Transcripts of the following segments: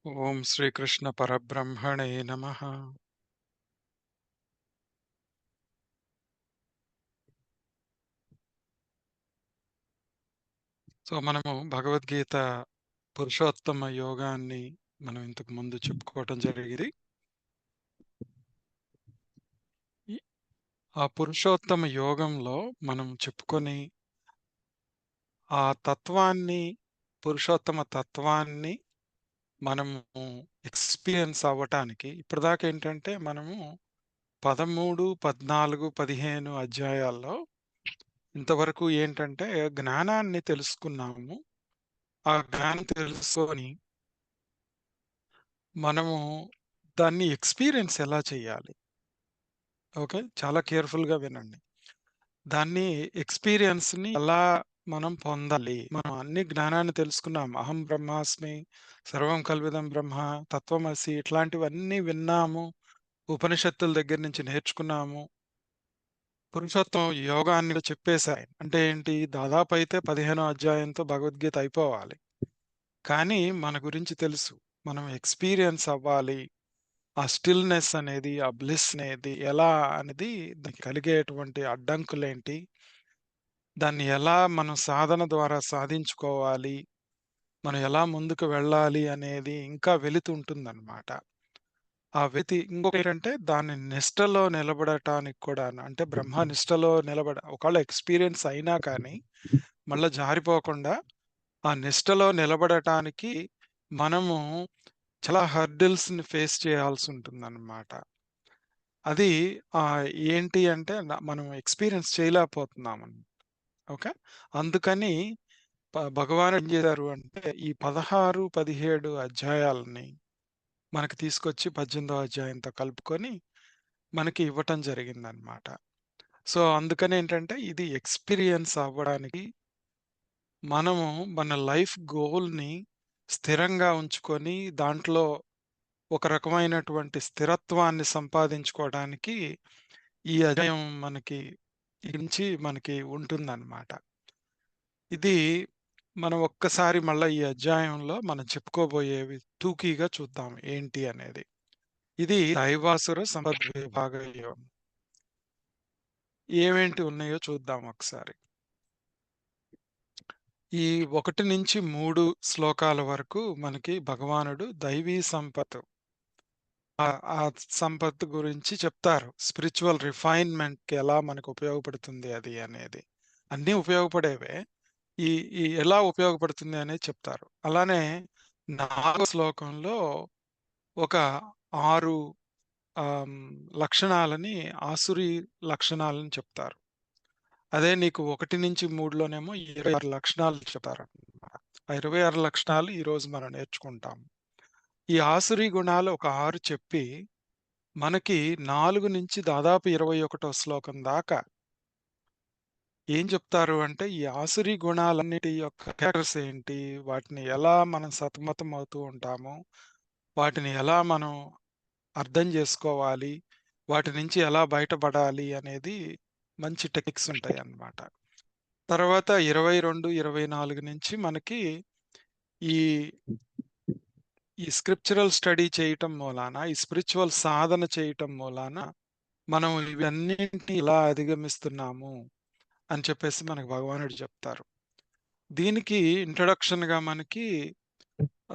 ఓం శ్రీకృష్ణ పరబ్రహ్మణే నమః. మనము భగవద్గీత పురుషోత్తమ యోగాన్ని మనం ఇంతకు ముందు చెప్పుకోవటం జరిగింది. ఈ ఆ పురుషోత్తమ యోగంలో మనం చెప్పుకొని ఆ తత్వాన్ని, పురుషోత్తమ తత్వాన్ని మనము ఎక్స్‌పీరియన్స్ అవ్వటానికి ఇప్పటిదాకా ఏంటంటే మనము 13, 14, 15 అధ్యాయాల్లో ఇంతవరకు ఏంటంటే జ్ఞానాన్ని తెలుసుకున్నాము. ఆ జ్ఞానం తెలుసుకొని మనము దాన్ని ఎక్స్‌పీరియన్స్ ఎలా చేయాలి? ఓకే. చాలా కేర్‌ఫుల్‌గా వినండి. దాన్ని ఎక్స్‌పీరియన్స్‌ని ఎలా మనం పొందాలి? మనం అన్ని జ్ఞానాన్ని తెలుసుకున్నాం. అహం బ్రహ్మాస్మి, సర్వం కల్విదం బ్రహ్మ, తత్వమసి ఇట్లాంటివన్నీ విన్నాము. ఉపనిషత్తుల దగ్గర నుంచి నేర్చుకున్నాము. పురుషోత్తం యోగాన్ని కూడా చెప్పేసాయి. అంటే ఏంటి? దాదాపు అయితే 15 అధ్యాయంతో భగవద్గీత అయిపోవాలి. కానీ మన గురించి తెలుసు. మనం ఎక్స్‌పీరియన్స్ అవ్వాలి. ఆ స్టిల్‌నెస్ అనేది, ఆ బ్లిస్ అనేది ఎలా అనేది దానికి కలిగేటువంటి అడ్డంకులేంటి? దాన్ని ఎలా మనం సాధన ద్వారా సాధించుకోవాలి? మనం ఎలా ముందుకు వెళ్ళాలి అనేది ఇంకా వెలితుంటుందనమాట. ఆ వెలితి ఇంకొకటేంటంటే దాన్ని నిష్టలో నిలబడటానికి కూడాను అంటే బ్రహ్మ నిష్టలో ఒకవేళ ఎక్స్‌పీరియన్స్ అయినా కానీ మళ్ళా జారిపోకుండా ఆ నిష్టలో నిలబడటానికి మనము చాలా హర్డిల్స్‌ని ఫేస్ చేయాల్సుంటుందనమాట. అది ఏంటి అంటే మనం ఎక్స్‌పీరియన్స్ చేయలేకపోతున్నామని. ఓకే. అందుకని భగవానుడు ఏం చేశారు అంటే ఈ 16, 17 అధ్యాయాలని మనకి తీసుకొచ్చి 18వ అధ్యాయంతో కలుపుకొని మనకి ఇవ్వటం జరిగిందనమాట. అందుకనేంటంటే ఇది ఎక్స్‌పీరియన్స్ అవ్వడానికి మనము మన లైఫ్ గోల్‌ని స్థిరంగా ఉంచుకొని దాంట్లో ఒక రకమైనటువంటి స్థిరత్వాన్ని సంపాదించుకోవడానికి ఈ అధ్యాయం మనకి నుంచి మనకి ఉంటుందన్నమాట. ఇది మనం ఒక్కసారి మళ్ళా ఈ అధ్యాయంలో మనం చెప్పుకోబోయేవి టూకీగా చూద్దాం ఏంటి అనేది. ఇది దైవాసుర సంపద్విభాగ యోగం. ఏమేంటి ఉన్నాయో చూద్దాం ఒకసారి. ఈ 1-3 శ్లోకాల వరకు మనకి భగవానుడు దైవీ సంపత్ ఆ సంపత్తు గురించి చెప్తారు. స్పిరిచ్యువల్ రిఫైన్‌మెంట్‌కి ఎలా మనకు ఉపయోగపడుతుంది అది అనేది. అన్నీ ఉపయోగపడేవే. ఈ ఈ ఎలా ఉపయోగపడుతుంది అనేది చెప్తారు. అలానే 4 శ్లోకంలో ఒక 6 ఆహ్, హ్మ్, లక్షణాలని ఆసురీ లక్షణాలను చెప్తారు. అదే నీకు 1-3లోనేమో 26 లక్షణాలు చెప్తారన్నమాట. ఆ 26 లక్షణాలు ఈరోజు మనం నేర్చుకుంటాం. ఈ ఆసురీ గుణాలు ఒక 6 చెప్పి మనకి 4 నుంచి దాదాపు 21 శ్లోకం దాకా ఏం చెప్తారు అంటే, ఈ ఆసురీ గుణాలన్నిటి యొక్క క్యారెక్టర్స్ ఏంటి? వాటిని ఎలా మనం సతమతం అవుతూ ఉంటాము? వాటిని ఎలా మనం అర్థం జేసుకోవాలి? వాటి నుంచి ఎలా బయటపడాలి అనేది మంచి టెక్నిక్స్ ఉంటాయన్నమాట. తర్వాత 22, 24 నుంచి మనకి ఈ, ఈ స్క్రిప్చరల్ స్టడీ చేయటం మూలాన, ఈ స్పిరిచ్యువల్ సాధన చేయటం మూలాన మనం ఇవన్నింటిని ఇలా అధిగమిస్తున్నాము అని చెప్పేసి మనకు భగవానుడు చెప్తారు. దీనికి ఇంట్రొడక్షన్‌గా మనకి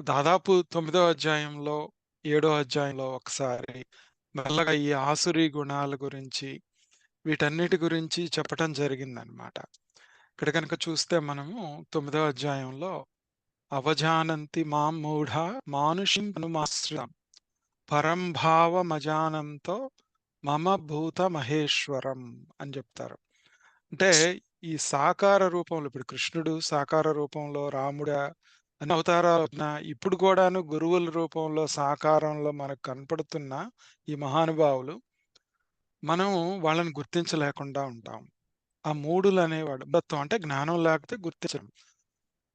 దాదాపు 9దో అధ్యాయంలో, 7 అధ్యాయంలో ఒకసారి మెల్లగా ఈ ఆసురీ గుణాల గురించి, వీటన్నిటి గురించి చెప్పటం జరిగిందనమాట. ఇక్కడ గనక చూస్తే మనము 9దో అధ్యాయంలో అవజానంతి మాం మూఢా మానుషిం తనుమాశ్రితాం పరం భావమజానంతో మమ భూత మహేశ్వరం అని చెప్తారు. అంటే ఈ సాకార రూపంలో ఇప్పుడు కృష్ణుడు సాకార రూపంలో, రాముడా అన్ని అవతారాలున్నా ఇప్పుడు కూడాను గురువుల రూపంలో, సాకారంలో మనకు కనపడుతున్న ఈ మహానుభావులు, మనం వాళ్ళని గుర్తించలేకుండా ఉంటాం. ఆ మూఢులనేవాడు తత్వం అంటే జ్ఞానం లేకపోతే గుర్తించం.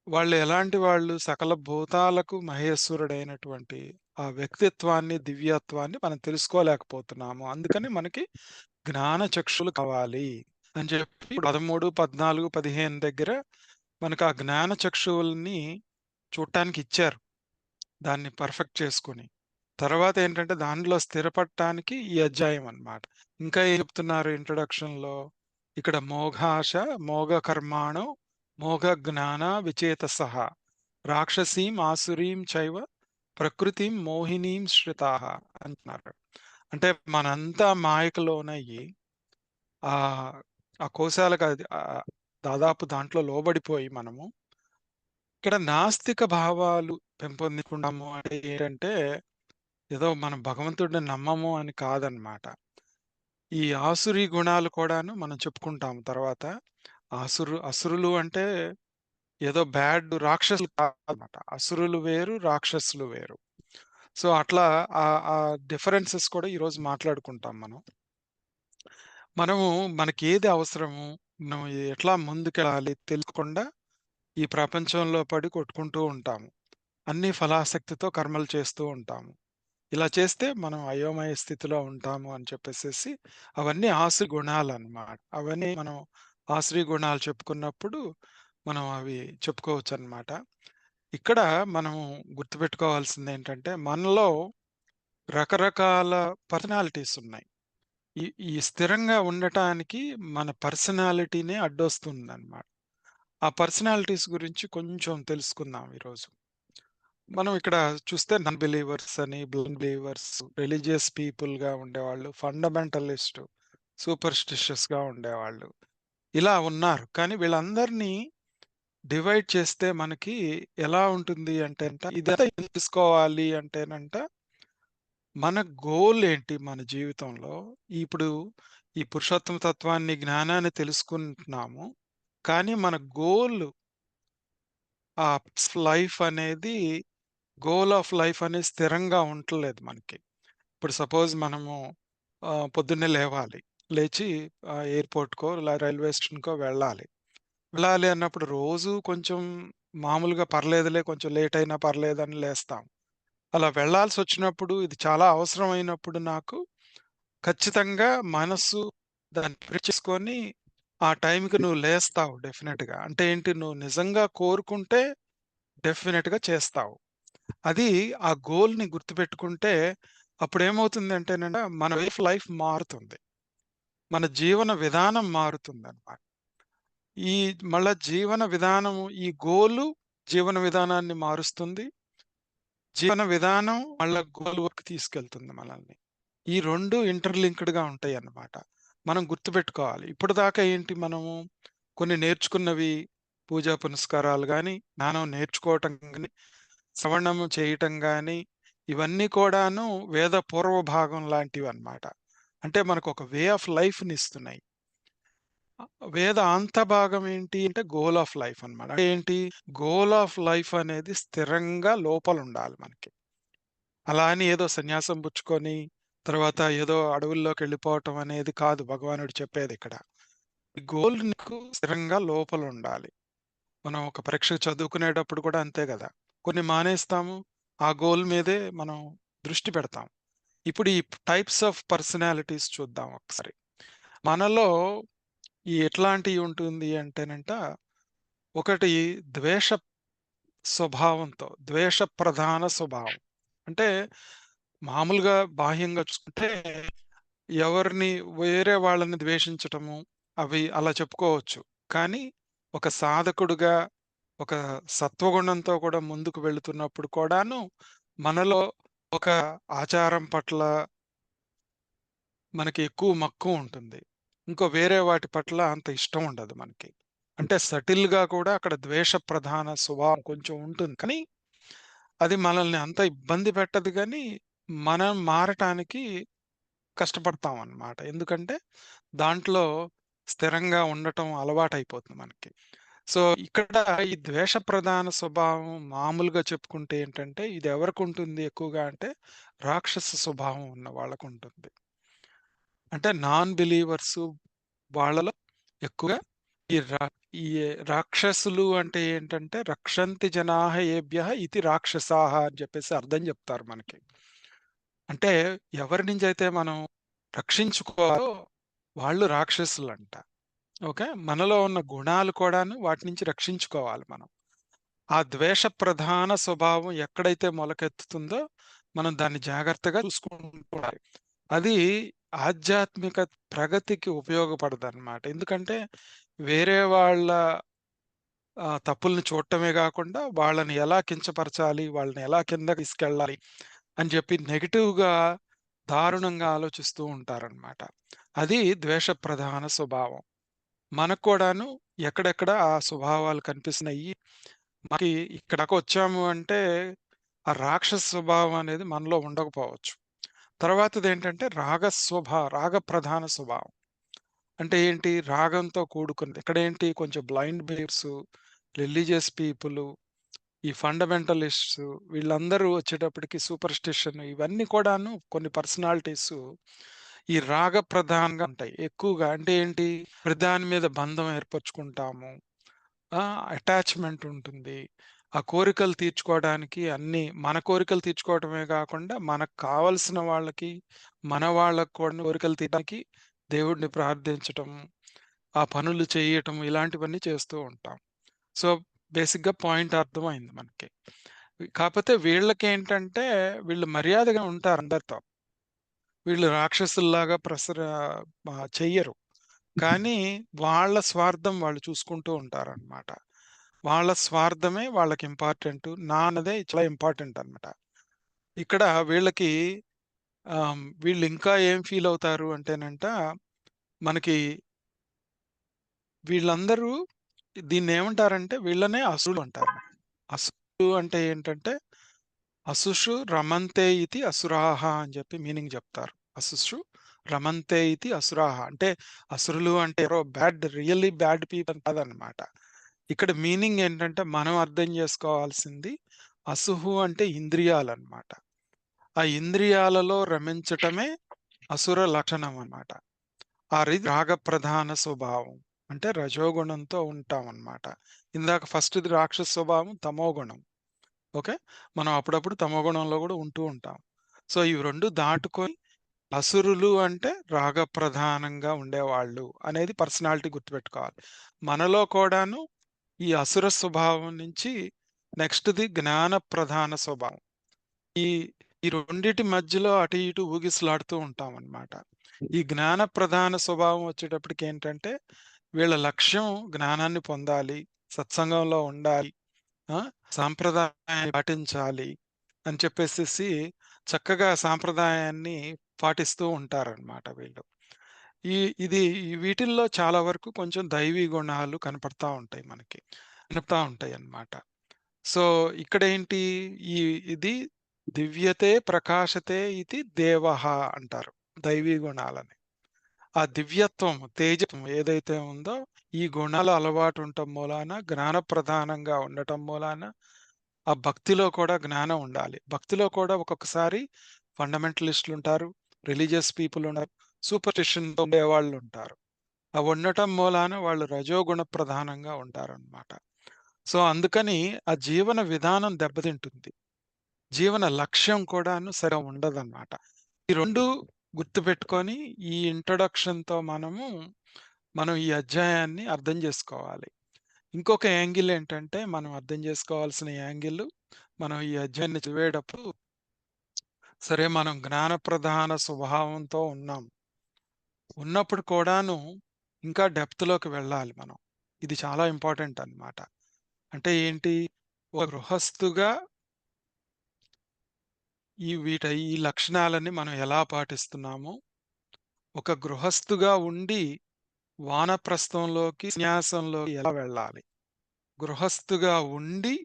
వాళ్ళు ఎలాంటి వాళ్ళు సకల భూతాలకు మహేశ్వరుడైనటువంటి ఆ వ్యక్తిత్వాన్ని, దివ్యత్వాన్ని మనం తెలుసుకోలేకపోతున్నాము. అందుకని మనకి జ్ఞాన చక్షులు కావాలి అని చెప్పి 13, 14, 15 దగ్గర మనకు ఆ జ్ఞాన చక్షువుల్ని చూడటానికి ఇచ్చారు. దాన్ని పర్ఫెక్ట్ చేసుకొని. తర్వాతేంటంటే దానిలో స్థిరపడటానికి ఈ అధ్యాయం అన్నమాట. ఇంకా ఏం చెప్తున్నారు ఇంట్రొడక్షన్‌లో? ఇక్కడ మోఘాశ, మోఘ కర్మాణో, మోఘ జ్ఞాన విచేతసః, రాక్షసీం ఆసురీం చైవ ప్రకృతిం మోహినీం శ్రితాః అంటున్నారు. అంటే మనంతా మాయకు లోనయ్యి ఆహ్, ఆ కోశాలకు దాదాపు దాంట్లో లోబడిపోయి మనము ఇక్కడ నాస్తిక భావాలు పెంపొందించుకున్నాము అంటే ఏంటంటే, ఏదో మనం భగవంతుడిని నమ్మము అని కాదనమాట. ఈ ఆసురీ గుణాలు కూడాను మనం చెప్పుకుంటాం తర్వాత. అసురులు అంటే ఏదో బ్యాడ్ రాక్షసులు కాదనమాట. అసురులు వేరు, రాక్షసులు వేరు. సో, అట్లా ఆ డిఫరెన్సెస్ కూడా ఈరోజు మాట్లాడుకుంటాం మనం. మనము మనకేది అవసరము, మనం ఎట్లా ముందుకెళ్ళాలి తెలియకుండా ఈ ప్రపంచంలో పడి కొట్టుకుంటూ ఉంటాము. అన్నీ ఫలాసక్తితో కర్మలు చేస్తూ ఉంటాము. ఇలా చేస్తే మనం అయోమయ స్థితిలో ఉంటాము అని చెప్పేసేసి అవన్నీ ఆసురి గుణాలన్నమాట. అవన్నీ మనం ఆసురి గుణాలు చెప్పుకున్నప్పుడు మనం అవి చెప్పుకోవచ్చనమాట. ఇక్కడ మనం గుర్తుపెట్టుకోవాల్సిందేంటంటే మనలో రకరకాల పర్సనాలిటీస్ ఉన్నాయి. ఈ ఈ స్థిరంగా ఉండటానికి మన పర్సనాలిటీనే అడ్డొస్తుందన్నమాట. ఆ పర్సనాలిటీస్ గురించి కొంచెం తెలుసుకుందాం ఈరోజు. మనం ఇక్కడ చూస్తే నన్ బిలీవర్స్ అని, బ్లైండ్ బిలీవర్స్, రిలీజియస్ పీపుల్‌గా ఉండేవాళ్ళు, ఫండమెంటలిస్ట్, సూపర్‌స్టిషియస్‌గా ఉండేవాళ్ళు. ఇలా ఉన్నారు. కానీ వీళ్ళందరినీ డివైడ్ చేస్తే మనకి ఎలా ఉంటుంది అంటేనంట, ఇదంతా ఎందుకు తెలుసుకోవాలి అంటేనంట, మన గోల్ ఏంటి మన జీవితంలో? ఇప్పుడు ఈ పురుషోత్తమ తత్వాన్ని, జ్ఞానాన్ని తెలుసుకుంటున్నాము. కానీ మన గోల్ లైఫ్ అనేది గోల్ ఆఫ్ లైఫ్ అనేది స్థిరంగా ఉంటలేదు మనకి. ఇప్పుడు సపోజ్ మనము పొద్దున్నే లేవాలి. లేచి ఎయిర్‌పోర్ట్‌కో రైల్వే స్టేషన్‌కో వెళ్ళాలి. వెళ్ళాలి అన్నప్పుడు రోజు కొంచెం మామూలుగా పర్లేదులే కొంచెం లేట్ అయినా పర్లేదని లేస్తాం. అలా వెళ్ళాల్సొచ్చినప్పుడు ఇది చాలా అవసరమైనప్పుడు నాకు ఖచ్చితంగా మనస్సు దాన్ని ప్రిపేర్ చేసుకొని ఆ టైంకి నువ్వు లేస్తావు డెఫినిట్‌గా. అంటే ఏంటి నువ్వు నిజంగా కోరుకుంటే డెఫినిట్‌గా చేస్తావు. అది ఆ గోల్‌ని గుర్తుపెట్టుకుంటే అప్పుడేమవుతుందంటేనండి మన వే ఆఫ్ లైఫ్ మారుతుంది. మన జీవన విధానం మారుతుందనమాట. ఈ మళ్ళా జీవన విధానము ఈ గోలు జీవన విధానాన్ని మారుస్తుంది. జీవన విధానం మళ్ళా గోల్ వరకు తీసుకెళ్తుంది మనల్ని. ఈ 2 ఇంటర్‌లింక్డ్‌గా ఉంటాయన్నమాట. మనం గుర్తుపెట్టుకోవాలి. ఇప్పటిదాకా ఏంటి మనము కొన్ని నేర్చుకున్నవి పూజా పునస్కారాలు గాని, జ్ఞానం నేర్చుకోవటం గాని, శ్రవణము చేయటం గాని, ఇవన్నీ కూడాను వేద పూర్వ భాగం లాంటివన్నమాట. అంటే మనకొక వే ఆఫ్ లైఫ్‌నిస్తున్నాయి. వేద అంతభాగం ఏంటి అంటే గోల్ ఆఫ్ లైఫ్ అన్నమాట. అంటే ఏంటి? గోల్ ఆఫ్ లైఫ్ అనేది స్థిరంగా లోపలుండాలి మనకి. అలా అని ఏదో సన్యాసం పుచ్చుకొని, తర్వాత ఏదో అడవుల్లోకెళ్ళిపోవటం అనేది కాదు భగవానుడు చెప్పేదిక్కడ. ఈ గోల్ నీకు స్థిరంగా లోపలుండాలి. మనం ఒక పరీక్ష చదువుకునేటప్పుడు కూడా అంతే గదా! కొన్ని మానేస్తాము. ఆ గోల్ మీదే మనం దృష్టి పెడతాం. ఇప్పుడు ఈ టైప్స్ ఆఫ్ పర్సనాలిటీస్ చూద్దాం ఒకసారి. మనలో ఈ ఎట్లాంటియి ఉంటుంది అంటేనంట, ఒకటి ద్వేష స్వభావంతో, ద్వేష ప్రధాన స్వభావం. అంటే మామూలుగా బాహ్యంగా చూసుకుంటే ఎవరిని వేరే వాళ్ళని ద్వేషించటము, అవి అలా చెప్పుకోవచ్చు. కానీ ఒక సాధకుడుగా, ఒక సత్వగుణంతో కూడా ముందుకు వెళుతున్నప్పుడు కూడాను, మనలో ఒక ఆచారం పట్ల మనకి ఎక్కువ మక్కువ ఉంటుంది. ఇంకో వేరే వాటి పట్ల అంత ఇష్టం ఉండదు మనకి. అంటే సటిల్‌గా కూడా అక్కడ ద్వేష ప్రధాన స్వభావం కొంచెం ఉంటుంది. కానీ అది మనల్ని అంత ఇబ్బంది పెట్టదు గానీ, మనం మారటానికి కష్టపడతామనమాట. ఎందుకంటే దాంట్లో స్థిరంగా ఉండటం అలవాటయిపోతుంది మనకి. సో, ఇక్కడ ఈ ద్వేష ప్రధాన స్వభావం మామూలుగా చెప్పుకుంటే ఏంటంటే, ఇది ఎవరికుంటుంది ఎక్కువగా అంటే, రాక్షస స్వభావం ఉన్న వాళ్ళకుంటుంది. అంటే నాన్ బిలీవర్సు వాళ్ళలో ఎక్కువగా ఈ రా ఈ రాక్షసులు అంటే ఏంటంటే, రక్షంతి జనాః ఏభ్యః ఇతి రాక్షసాః అని చెప్పేసి అర్థం చెప్తారు మనకి. అంటే ఎవరి నుంచైతే మనం రక్షించుకోవాలో వాళ్ళు రాక్షసులంట. ఓకే. మనలో ఉన్న గుణాలు కూడాను వాటి నుంచి రక్షించుకోవాలి మనం. ఆ ద్వేష ప్రధాన స్వభావం ఎక్కడైతే మొలకెత్తుతుందో, మనం దాన్ని జాగ్రత్తగా చూసుకుంటుండాలి. అది ఆధ్యాత్మిక ప్రగతికి ఉపయోగపడదనమాట. ఎందుకంటే, వేరే వాళ్ళ తప్పుల్ని చూడటమే గాకుండా, వాళ్ళని ఎలా కించపరచాలి, వాళ్ళని ఎలా కిందకి తీసుకెళ్ళాలి అని చెప్పి నెగెటివ్‌గా, దారుణంగా ఆలోచిస్తూ ఉంటారనమాట. అది ద్వేష ప్రధాన స్వభావం. మనకు కూడాను ఎక్కడెక్కడ ఆ స్వభావాలు కనిపిస్తున్నాయి. మనకి ఇక్కడ దాకా వచ్చాము అంటే, ఆ రాక్షస స్వభావం అనేది మనలో ఉండకపోవచ్చు. తర్వాతదేంటంటే రాగ ప్రధాన స్వభావం. అంటే ఏంటి? రాగంతో కూడుకున్నది. ఇక్కడేంటి కొంచెం బ్లైండ్ బిలీఫ్సు, రిలీజియస్ పీపులు, ఈ ఫండమెంటలిస్ట్స్ వీళ్ళందరూ వచ్చేటప్పటికి సూపర్‌స్టిషన్ ఇవన్నీ కూడాను కొన్ని పర్సనాలిటీసు ఈ రాగ ప్రధానంగా ఉంటాయి. ఎక్కువగా అంటే ఏంటి? ప్రతిదాని మీద బంధం ఏర్పరచుకుంటాము. అటాచ్‌మెంట్ ఉంటుంది. ఆ కోరికలు తీర్చుకోవడానికి అన్నీ మన కోరికలు తీర్చుకోవటమే కాకుండా, మనకు కావాల్సిన వాళ్ళకి, మన వాళ్ళకి కూడా కోరికలు తీరడానికి దేవుడిని ప్రార్థించటం, ఆ పనులు చేయటం ఇలాంటివన్నీ చేస్తూ ఉంటాం. సో, బేసిక్‌గా పాయింట్ అర్థమైంది మనకి. కాపోతే వీళ్ళకేంటంటే, వీళ్ళు మర్యాదగా ఉంటారు అందరితో. వీళ్ళు రాక్షసుల్లాగా చెయ్యరు. కానీ వాళ్ళ స్వార్థం వాళ్ళు చూసుకుంటూ ఉంటారనమాట. వాళ్ళ స్వార్థమే వాళ్ళకి ఇంపార్టెంటు. నా అన్నదే చాలా ఇంపార్టెంట్ అనమాట. ఇక్కడ వీళ్ళకి వీళ్ళింకా ఏం ఫీల్ అవుతారు అంటేనంట, మనకి వీళ్ళందరూ దీన్నేమంటారంటే వీళ్ళనే అసురులు అంటారు. అసురులు అంటే ఏంటంటే, అసుషు రమంతే ఇతి అసురాహ అని చెప్పి మీనింగ్ చెప్తారు. అసుషు రమంతే ఇతి అసురాహ అంటే అసురులు అంటే ఎవరో రియల్లీ బ్యాడ్ పీపుల్ కాదనమాట. ఇక్కడ మీనింగ్ ఏంటంటే మనం అర్థం చేసుకోవాల్సింది అసుహు అంటే ఇంద్రియాలన్నమాట. ఆ ఇంద్రియాలలో రమించటమే అసుర లక్షణం అన్నమాట. రాగప్రధాన స్వభావం. అంటే రజోగుణంతో ఉంటామన్నమాట. ఇందాక ఫస్ట్‌ది రాక్షస స్వభావం తమోగుణం. ఓకే. మనం అప్పుడప్పుడు తమోగుణంలో గూడా ఉంటూ ఉంటాం. సో, ఇవి 2 దాటుకొని అసురులు అంటే రాగప్రధానంగా ఉండేవాళ్ళు అనేది పర్సనాలిటీ గుర్తుపెట్టుకోవాలి. మనలో కూడాను ఈ అసుర స్వభావం నుంచి నెక్స్ట్‌ది జ్ఞాన ప్రధాన స్వభావం. ఈ ఈ రెండిటి మధ్యలో అటు ఇటు ఊగిసలాడుతూ ఉంటామనమాట. ఈ జ్ఞాన ప్రధాన స్వభావం వచ్చేటప్పటికేంటంటే, వీళ్ళ లక్ష్యం జ్ఞానాన్ని పొందాలి, సత్సంగంలో ఉండాలి, ఆ! సాంప్రదాయాన్ని పాటించాలి అని చెప్పేసేసి చక్కగా సాంప్రదాయాన్ని పాటిస్తూ ఉంటారనమాట వీళ్ళు. ఈ ఇది ఈ వీటిల్లో చాలా వరకు కొంచెం దైవీ గుణాలు కనపడతా ఉంటాయన్నమాట. సో, ఇక్కడేంటి ఈ ఇది దివ్యతే ప్రకాశతే ఇతి దేవః అంటారు. దైవీ గుణాలని. ఆ దివ్యత్వం, తేజత్వం ఏదైతే ఉందో, ఈ గుణాల అలవాటు ఉండటం మూలాన, జ్ఞాన ప్రధానంగా ఉండటం మూలాన, ఆ భక్తిలో కూడా జ్ఞానం ఉండాలి. భక్తిలో కూడా ఒక్కొక్కసారి ఫండమెంటలిస్టులుంటారు, రిలీజియస్ పీపుల్ ఉన్నారు, సూపర్‌స్టిషన్‌తో ఉండేవాళ్ళుంటారు. ఉండటం మూలాన వాళ్ళు రజోగుణ ప్రధానంగా ఉంటారనమాట. సో, అందుకని ఆ జీవన విధానం దెబ్బతింటుంది. జీవన లక్ష్యం కూడాను సరిగా ఉండదనమాట. ఈ 2 గుర్తుపెట్టుకొని ఈ ఇంట్రొడక్షన్‌తో మనం ఈ అధ్యాయాన్ని అర్థం జేసుకోవాలి. ఇంకొక యాంగిల్ ఏంటంటే, మనం అర్థం జేసుకోవాల్సిన యాంగిల్ మనం ఈ అధ్యాయాన్ని చదివేటప్పుడు, సరే మనం జ్ఞాన ప్రధాన స్వభావంతో ఉన్నాం. ఉన్నప్పుడు కూడాను ఇంకా డెప్త్‌లోకి వెళ్ళాలి మనం. ఇది చాలా ఇంపార్టెంట్ అన్నమాట. అంటే ఏంటి? ఒక గృహస్థుగా ఈ లక్షణాలన్నీ మనం ఎలా పాటిస్తున్నాము? ఒక గృహస్థుగా ఉండి వానప్రస్థంలోకి, సన్యాసంలోకి ఎలా వెళ్ళాలి? గృహస్థుగా ఉండి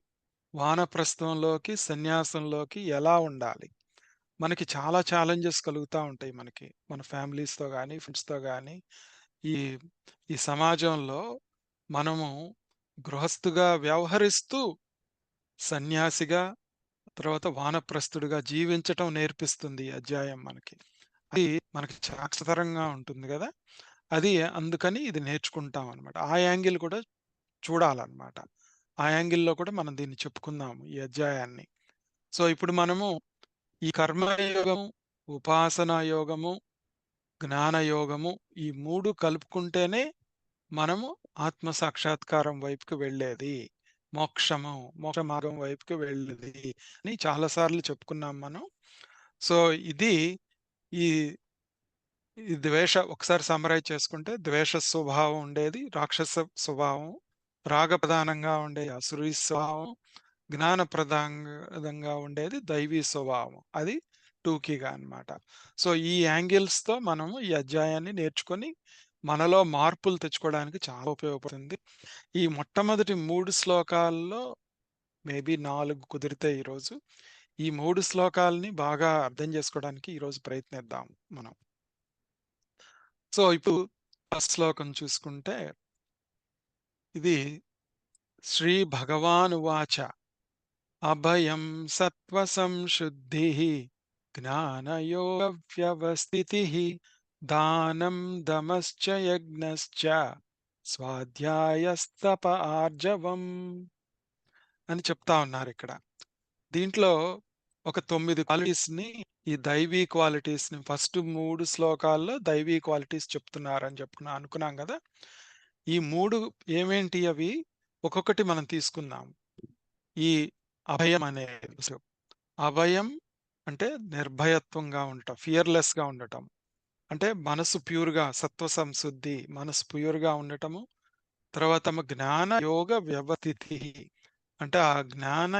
వానప్రస్థంలోకి, సన్యాసంలోకి ఎలా ఉండాలి? మనకి చాలా ఛాలెంజెస్ కలుగుతా ఉంటాయి మనకి. మన ఫ్యామిలీస్‌తో గాని, ఫ్రెండ్స్‌తో గాని, ఈ ఈ సమాజంలో మనము గృహస్థుగా వ్యవహరిస్తూ సన్యాసిగా, తర్వాత వానప్రస్థుడిగా జీవించటం నేర్పిస్తుంది ఈ అధ్యాయం మనకి. అది మనకి కష్టతరంగా ఉంటుంది గదా! అందుకని ఇది నేర్చుకుంటామనమాట. ఆ యాంగిల్ కూడా చూడాలనమాట. ఆ యాంగిల్‌లో కూడా మనం దీన్ని చెప్పుకుందాము ఈ అధ్యాయాన్ని. సో, ఇప్పుడు మనము ఈ కర్మయోగము, ఉపాసనా యోగము, జ్ఞాన యోగము ఈ 3 కలుపుకుంటేనే మనము ఆత్మ సాక్షాత్కారం వైపుకి వెళ్ళేది మోక్షము, మోక్ష మార్గం వైపుకి వెళ్ళింది అని చాలా సార్లు చెప్పుకున్నాం మనం. సో, ఇది ఈ ఈ ఒకసారి సమ్మరైజ్ చేసుకుంటే ద్వేష స్వభావం ఉండేది, రాక్షస స్వభావం, రాగప్రధానంగా ఉండే అసురీ స్వభావం, జ్ఞానప్రదాంగంగా ఉండేది దైవీ స్వభావం. అది టూకీగా అన్నమాట. సో, ఈ యాంగిల్స్‌తో మనము ఈ అధ్యాయాన్ని నేర్చుకొని, మనలో మార్పులు తెచ్చుకోవడానికి చాలా ఉపయోగపడుతుంది. ఈ మొట్టమొదటి 3 శ్లోకాల్లో మేబీ 4 కుదిరితే ఈరోజు. ఈ 3 శ్లోకాల్ని బాగా అర్థం చేసుకోవడానికి ఈరోజు ప్రయత్నిద్దాం మనం. సో, ఇప్పుడు ఫస్ట్ శ్లోకం చూసుకుంటే, ఇది శ్రీ భగవానువాచ అభయం సత్వసంశుద్ధిః జ్ఞానయోగవ్యవస్థితిః దానం దమశ్చ యజ్ఞశ్చ స్వాధ్యాయస్తప ఆర్జవం అని చెప్తా ఉన్నారిక్కడ. దీంట్లో ఒక 9 క్వాలిటీస్‌ని ఈ దైవీ క్వాలిటీస్‌ని ఫస్ట్ 3 శ్లోకాల్లో దైవీ క్వాలిటీస్ చెప్తున్నారని అనుకున్నాం గదా! ఈ 3 ఏమేంటి అవి? ఒక్కొక్కటి మనం తీసుకుందాం. ఈ అభయం అనేది అభయం అంటే నిర్భయత్వంగా ఉండటం. ఫియర్‌లెస్‌గా ఉండటం. అంటే మనసు ప్యూర్‌గా సత్వ సంశుద్ధి, మనసు ప్యూర్‌గా ఉండటము. తర్వాత జ్ఞాన యోగ వ్యవస్థితి. అంటే ఆ జ్ఞాన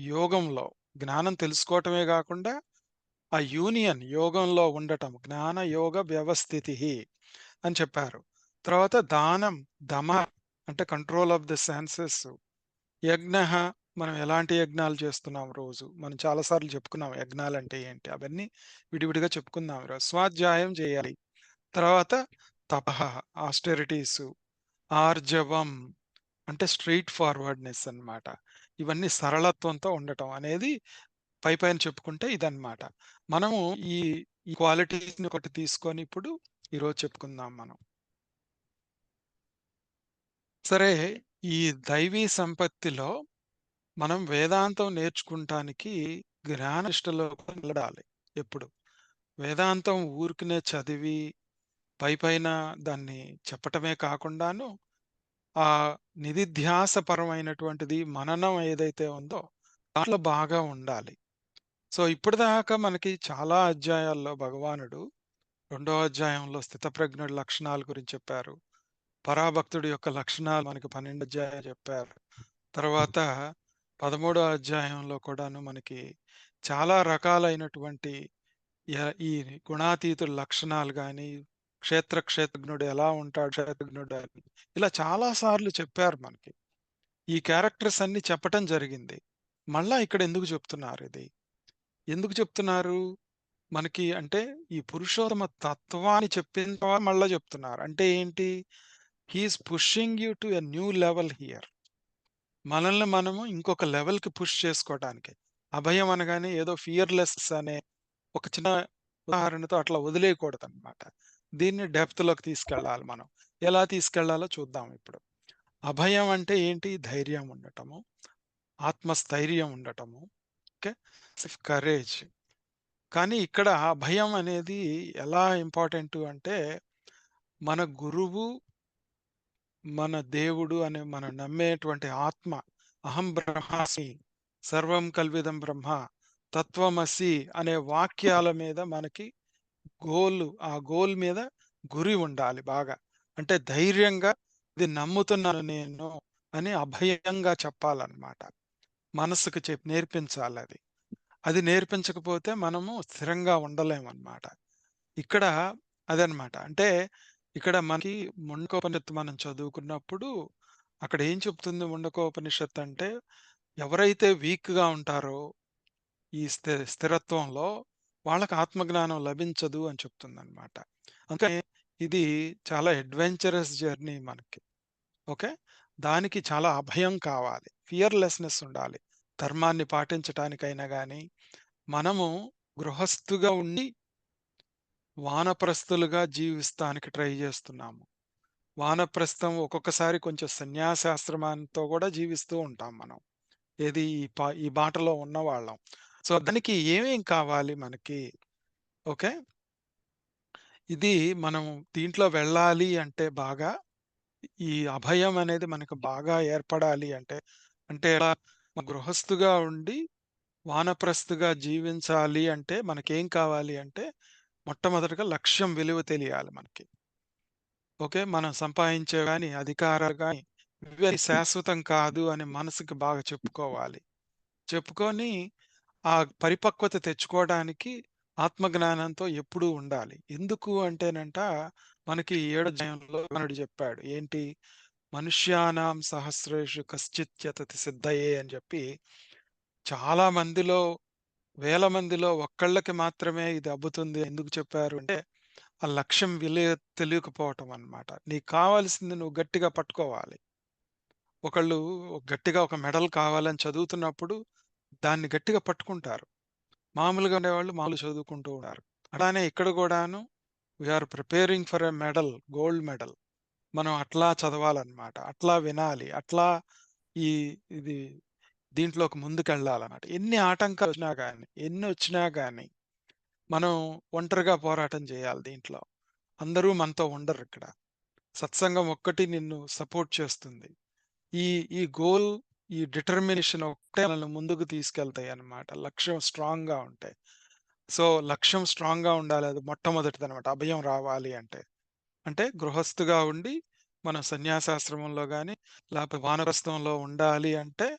యోగంలో జ్ఞానం తెలుసుకోవటమే గాకుండా ఆ యోగంలో ఉండటం. జ్ఞాన యోగ వ్యవస్థితి అని చెప్పారు. తర్వాత దానం, దమ అంటే కంట్రోల్ ఆఫ్ ది సెన్సెస్. యజ్ఞః మనం ఎలాంటి యజ్ఞాలు చేస్తున్నాం రోజు. మనం చాలా సార్లు చెప్పుకున్నాం యజ్ఞాలంటే ఏంటి? అవన్నీ విడివిడిగా చెప్పుకుందాం ఈరోజు. స్వాధ్యాయం చేయాలి. తర్వాత తపః ఆస్టెరిటీసు, ఆర్జవం అంటే స్ట్రెయిట్ ఫార్వర్డ్‌నెస్ అన్నమాట. ఇవన్నీ సరళత్వంతో ఉండటం అనేది పైపైన చెప్పుకుంటే ఇదన్నమాట. మనము ఈ ఈ క్వాలిటీస్‌ని ఒకటి తీసుకొని ఇప్పుడు ఈరోజు చెప్పుకుందాం మనం. సరే, ఈ దైవీ సంపత్తిలో మనం వేదాంతం నేర్చుకుంటానికి జ్ఞాననిష్టలో వెళ్ళాలి ఎప్పుడు. వేదాంతం ఊరికనే చదివి పైపైన దాన్ని చెప్పటమే కాకుండాను, ఆ నిధిధ్యాసపరమైనటువంటిది మననం ఏదైతే ఉందో దాంట్లో బాగా ఉండాలి. సో, ఇప్పటిదాకా మనకి చాలా అధ్యాయాల్లో భగవానుడు రెండో అధ్యాయంలో స్థితప్రజ్ఞుడి లక్షణాల గురించి చెప్పారు. పరాభక్తుడి యొక్క లక్షణాలు మనకి 12 అధ్యాయాలు చెప్పారు. తర్వాత 13 అధ్యాయంలో కూడాను మనకి చాలా రకాలైనటువంటి ఈ గుణాతీతుల లక్షణాలు గాని, క్షేత్రజ్ఞుడు ఎలా ఉంటాడు క్షేత్రజ్ఞుడు అని, ఇలా చాలా సార్లు చెప్పారు మనకి. ఈ క్యారెక్టర్స్ అన్నీ చెప్పటం జరిగింది. మళ్ళా ఇక్కడ ఎందుకు చెప్తున్నారిది? ఎందుకు చెప్తున్నారు? మనకి అంటే ఈ పురుషోత్తమ తత్వాన్ని చెప్పిన తర్వాత మళ్ళా చెప్తున్నారు. అంటే ఏంటి? He is pushing you to a new level here. మనల్ని మనము ఇంకొక లెవెల్‌కి పుష్ చేసుకోవటానికి. అభయం అనగానే ఏదో ఫియర్‌లెస్ అనే ఒక చిన్న ఉదాహరణతో అట్లా వదిలేయకూడదనమాట. దీన్ని డెప్త్‌లోకి తీసుకెళ్ళాలి మనం. ఎలా తీసుకెళ్లాలో చూద్దాం ఇప్పుడు. అభయం అంటే ఏంటి? ధైర్యం ఉండటము, ఆత్మస్థైర్యం ఉండటము. ఓకే. కరేజ్. కానీ ఇక్కడ అభయం అనేది ఎలా ఇంపార్టెంటు అంటే, మన గురువు, మన దేవుడు అనే మనం నమ్మేటువంటి ఆత్మ, అహం బ్రహ్మాస్మి, సర్వం కల్విదం బ్రహ్మ, తత్వమసి అనే వాక్యాల మీద మనకి ఆ గోల్ మీద గురి ఉండాలి బాగా. అంటే ధైర్యంగా ఇది నమ్ముతున్నాను నేను అని అభయంగా చెప్పాలన్నమాట. మనసుకు నేర్పించాలది. అది నేర్పించకపోతే మనము స్థిరంగా ఉండలేమన్నమాట. ఇక్కడ అదనమాట. అంటే ఇక్కడ మనకి ముండకోపనిషత్తు మనం చదువుకున్నప్పుడు అక్కడ ఏం చెప్తుంది ముండకోపనిషత్తు అంటే, ఎవరైతే వీక్‌గా ఉంటారో ఈ స్థిరత్వంలో వాళ్ళకి ఆత్మజ్ఞానం లభించదు అని చెప్తుందనమాట. అందుకని ఇది చాలా అడ్వెంచరస్ జర్నీ మనకి. ఓకే. దానికి చాలా అభయం కావాలి. ఫియర్‌లెస్‌నెస్ ఉండాలి. ధర్మాన్ని పాటించటానికైనా గాని, మనము గృహస్థుగా ఉండి వానప్రస్థులుగా జీవిస్తానికి ట్రై జేస్తున్నాము. వానప్రస్థం ఒక్కొక్కసారి కొంచెం సన్యాసాశ్రమంతో గూడా జీవిస్తూ ఉంటాం మనం. ఏది ఈ బాటలో ఉన్నవాళ్ళం. సో, దానికి ఏమేం కావాలి మనకి? ఓకే. ఇది మనం దీంట్లో వెళ్ళాలి అంటే బాగా ఈ అభయం అనేది మనకు బాగా ఏర్పడాలి అంటే, అంటే ఎలా? గృహస్థుగా ఉండి వానప్రస్థుగా జీవించాలి అంటే మనకేం కావాలి అంటే, మొట్టమొదటగా లక్ష్యం విలువ తెలియాలి మనకి. ఓకే. మనం సంపాదించేవి గాని, అధికారాలు గాని, ఇవి శాశ్వతం కాదు అని మనసుకి బాగా చెప్పుకోవాలి. చెప్పుకొని, ఆ పరిపక్వత తెచ్చుకోవడానికి ఆత్మజ్ఞానంతో ఎప్పుడూ ఉండాలి. ఎందుకు అంటేనంట, మనకి ఏడో అధ్యాయంలో భగవానుడు చెప్పాడు. ఏంటి? మనుష్యానాం సహస్రేషు కశ్చిత్ యతతి సిద్ధయే అని చెప్పి, చాలా మందిలో, వేల మందిలో ఒక్కళ్ళకి మాత్రమే ఇది అబ్బుతుంది. ఎందుకు చెప్పారు అంటే, ఆ లక్ష్యం తెలియకపోవటం అన్నమాట. నీకు కావాల్సింది నువ్వు గట్టిగా పట్టుకోవాలి. ఒకళ్ళు గట్టిగా ఒక మెడల్ కావాలని చదువుతున్నప్పుడు దాన్ని గట్టిగా పట్టుకుంటారు. మామూలుగా ఉండేవాళ్ళు మామూలుగా చదువుకుంటూ ఉన్నారు. అలానే ఇక్కడ గూడాను we are preparing for a medal, gold medal. మనం అట్లా చదవాలన్నమాట. అట్లా వినాలి. అట్లా ఈ ఇది దీంట్లోకి ముందుకెళ్ళాలన్నమాట. ఎన్ని ఆటంకాలొచ్చినా గాని, ఎన్నొచ్చినా గాని మనం ఒంటరిగా పోరాటం చేయాలి దీంట్లో. అందరూ మనతో ఉండరిక్కడ. సత్సంగం ఒక్కటి నిన్ను సపోర్ట్ చేస్తుంది. ఈ ఈ గోల్, ఈ డిటర్మినేషన్ ఒకటే మనల్ని ముందుకు తీసుకెళ్తాయన్నమాట. లక్ష్యం స్ట్రాంగ్‌గా ఉంటే. సో, లక్ష్యం స్ట్రాంగ్‌గా ఉండాలి. అది మొట్టమొదటిదనమాట. అభయం రావాలి అంటే. అంటే గృహస్థుగా ఉండి, మనం సన్యాసాశ్రమంలో గాని, లేపోతే వానప్రస్థంలో ఉండాలి అంటే,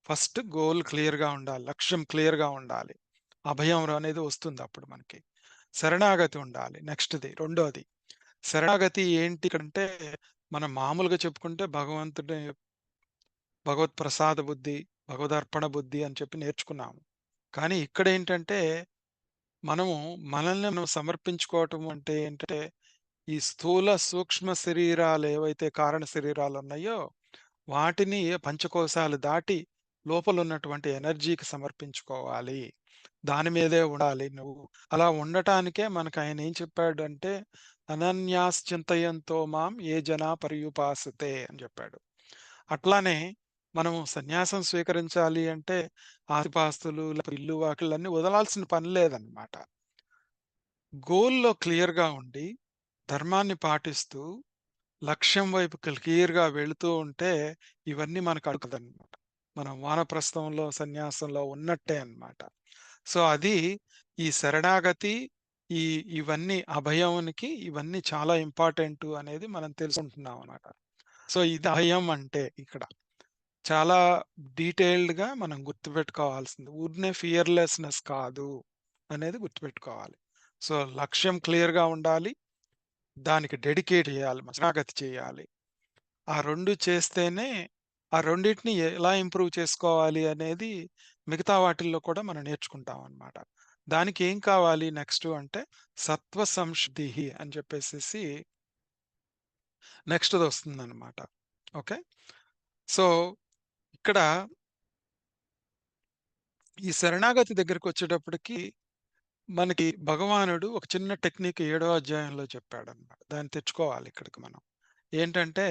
ఫస్ట్ గోల్ క్లియర్‌గా ఉండాలి. లక్ష్యం క్లియర్‌గా ఉండాలి. అభయం అనేది వస్తుందప్పుడు మనకి. శరణాగతి ఉండాలి. నెక్స్ట్‌ది రెండోది. శరణాగతి ఏంటికంటే, మనం మామూలుగా చెప్పుకుంటే భగవంతుడి భగవత్ ప్రసాద బుద్ధి, భగవదర్పణ బుద్ధి అని చెప్పి నేర్చుకున్నాము. కానీ ఇక్కడేంటంటే, మనము మనల్ని మనం సమర్పించుకోవటం అంటే ఏంటంటే, ఈ స్థూల, సూక్ష్మ శరీరాలేవైతే కారణ శరీరాలున్నాయో, వాటిని పంచకోశాలు దాటి లోపలున్నటువంటి ఎనర్జీకి సమర్పించుకోవాలి. దాని మీదే ఉండాలి నువ్వు. అలా ఉండటానికే మనకాయన ఏం చెప్పాడంటే, అనన్యాశ్చింతయంతో మాం ఏ జనా పర్యుపాసతే అని చెప్పాడు. అట్లానే మనము సన్యాసం స్వీకరించాలి అంటే, ఆస్తిపాస్తులు, లేకపోతే ఇల్లు, వాకిళ్ళన్నీ వదలాల్సిన పని లేదనమాట. గోల్‌లో క్లియర్‌గా ఉండి, ధర్మాన్ని పాటిస్తూ, లక్ష్యం వైపు క్లియర్‌గా వెళుతూ ఉంటే, ఇవన్నీ మనకు అడగదనమాట. మనం వానప్రస్థంలో, సన్యాసంలో ఉన్నట్టే అన్నమాట. సో, అది ఈ శరణాగతి, ఈ ఇవన్నీ అభయానికి ఇవన్నీ చాలా ఇంపార్టెంటు అనేది మనం తెలుసుకుంటున్నాం అన్నమాట. సో, ఇది అభయం అంటే ఇక్కడ. చాలా డీటెయిల్డ్‌గా మనం గుర్తుపెట్టుకోవాల్సింది. ఊరినే ఫియర్‌లెస్‌నెస్ కాదు అనేది గుర్తుపెట్టుకోవాలి. సో, లక్ష్యం క్లియర్‌గా ఉండాలి. దానికి డెడికేట్ చేయాలి. శరణాగతి చేయాలి. ఆ 2 చేస్తేనే ఆ రెండిటిని ఎలా ఇంప్రూవ్ చేసుకోవాలి అనేది మిగతా వాటిల్లో కూడా మనం నేర్చుకుంటామనమాట. దానికి ఏం కావాలి నెక్స్టు అంటే సత్వ సంశుద్ధిః అని చెప్పేసేసి నెక్స్ట్‌దొస్తుందనమాట. ఓకే. సో, ఇక్కడ ఈ శరణాగతి దగ్గరికొచ్చేటప్పటికి మనకి భగవానుడు ఒక చిన్న టెక్నిక్ ఏడో అధ్యాయంలో చెప్పాడన్నమాట. దాన్ని తెచ్చుకోవాలి ఇక్కడికి మనం. ఏంటంటే,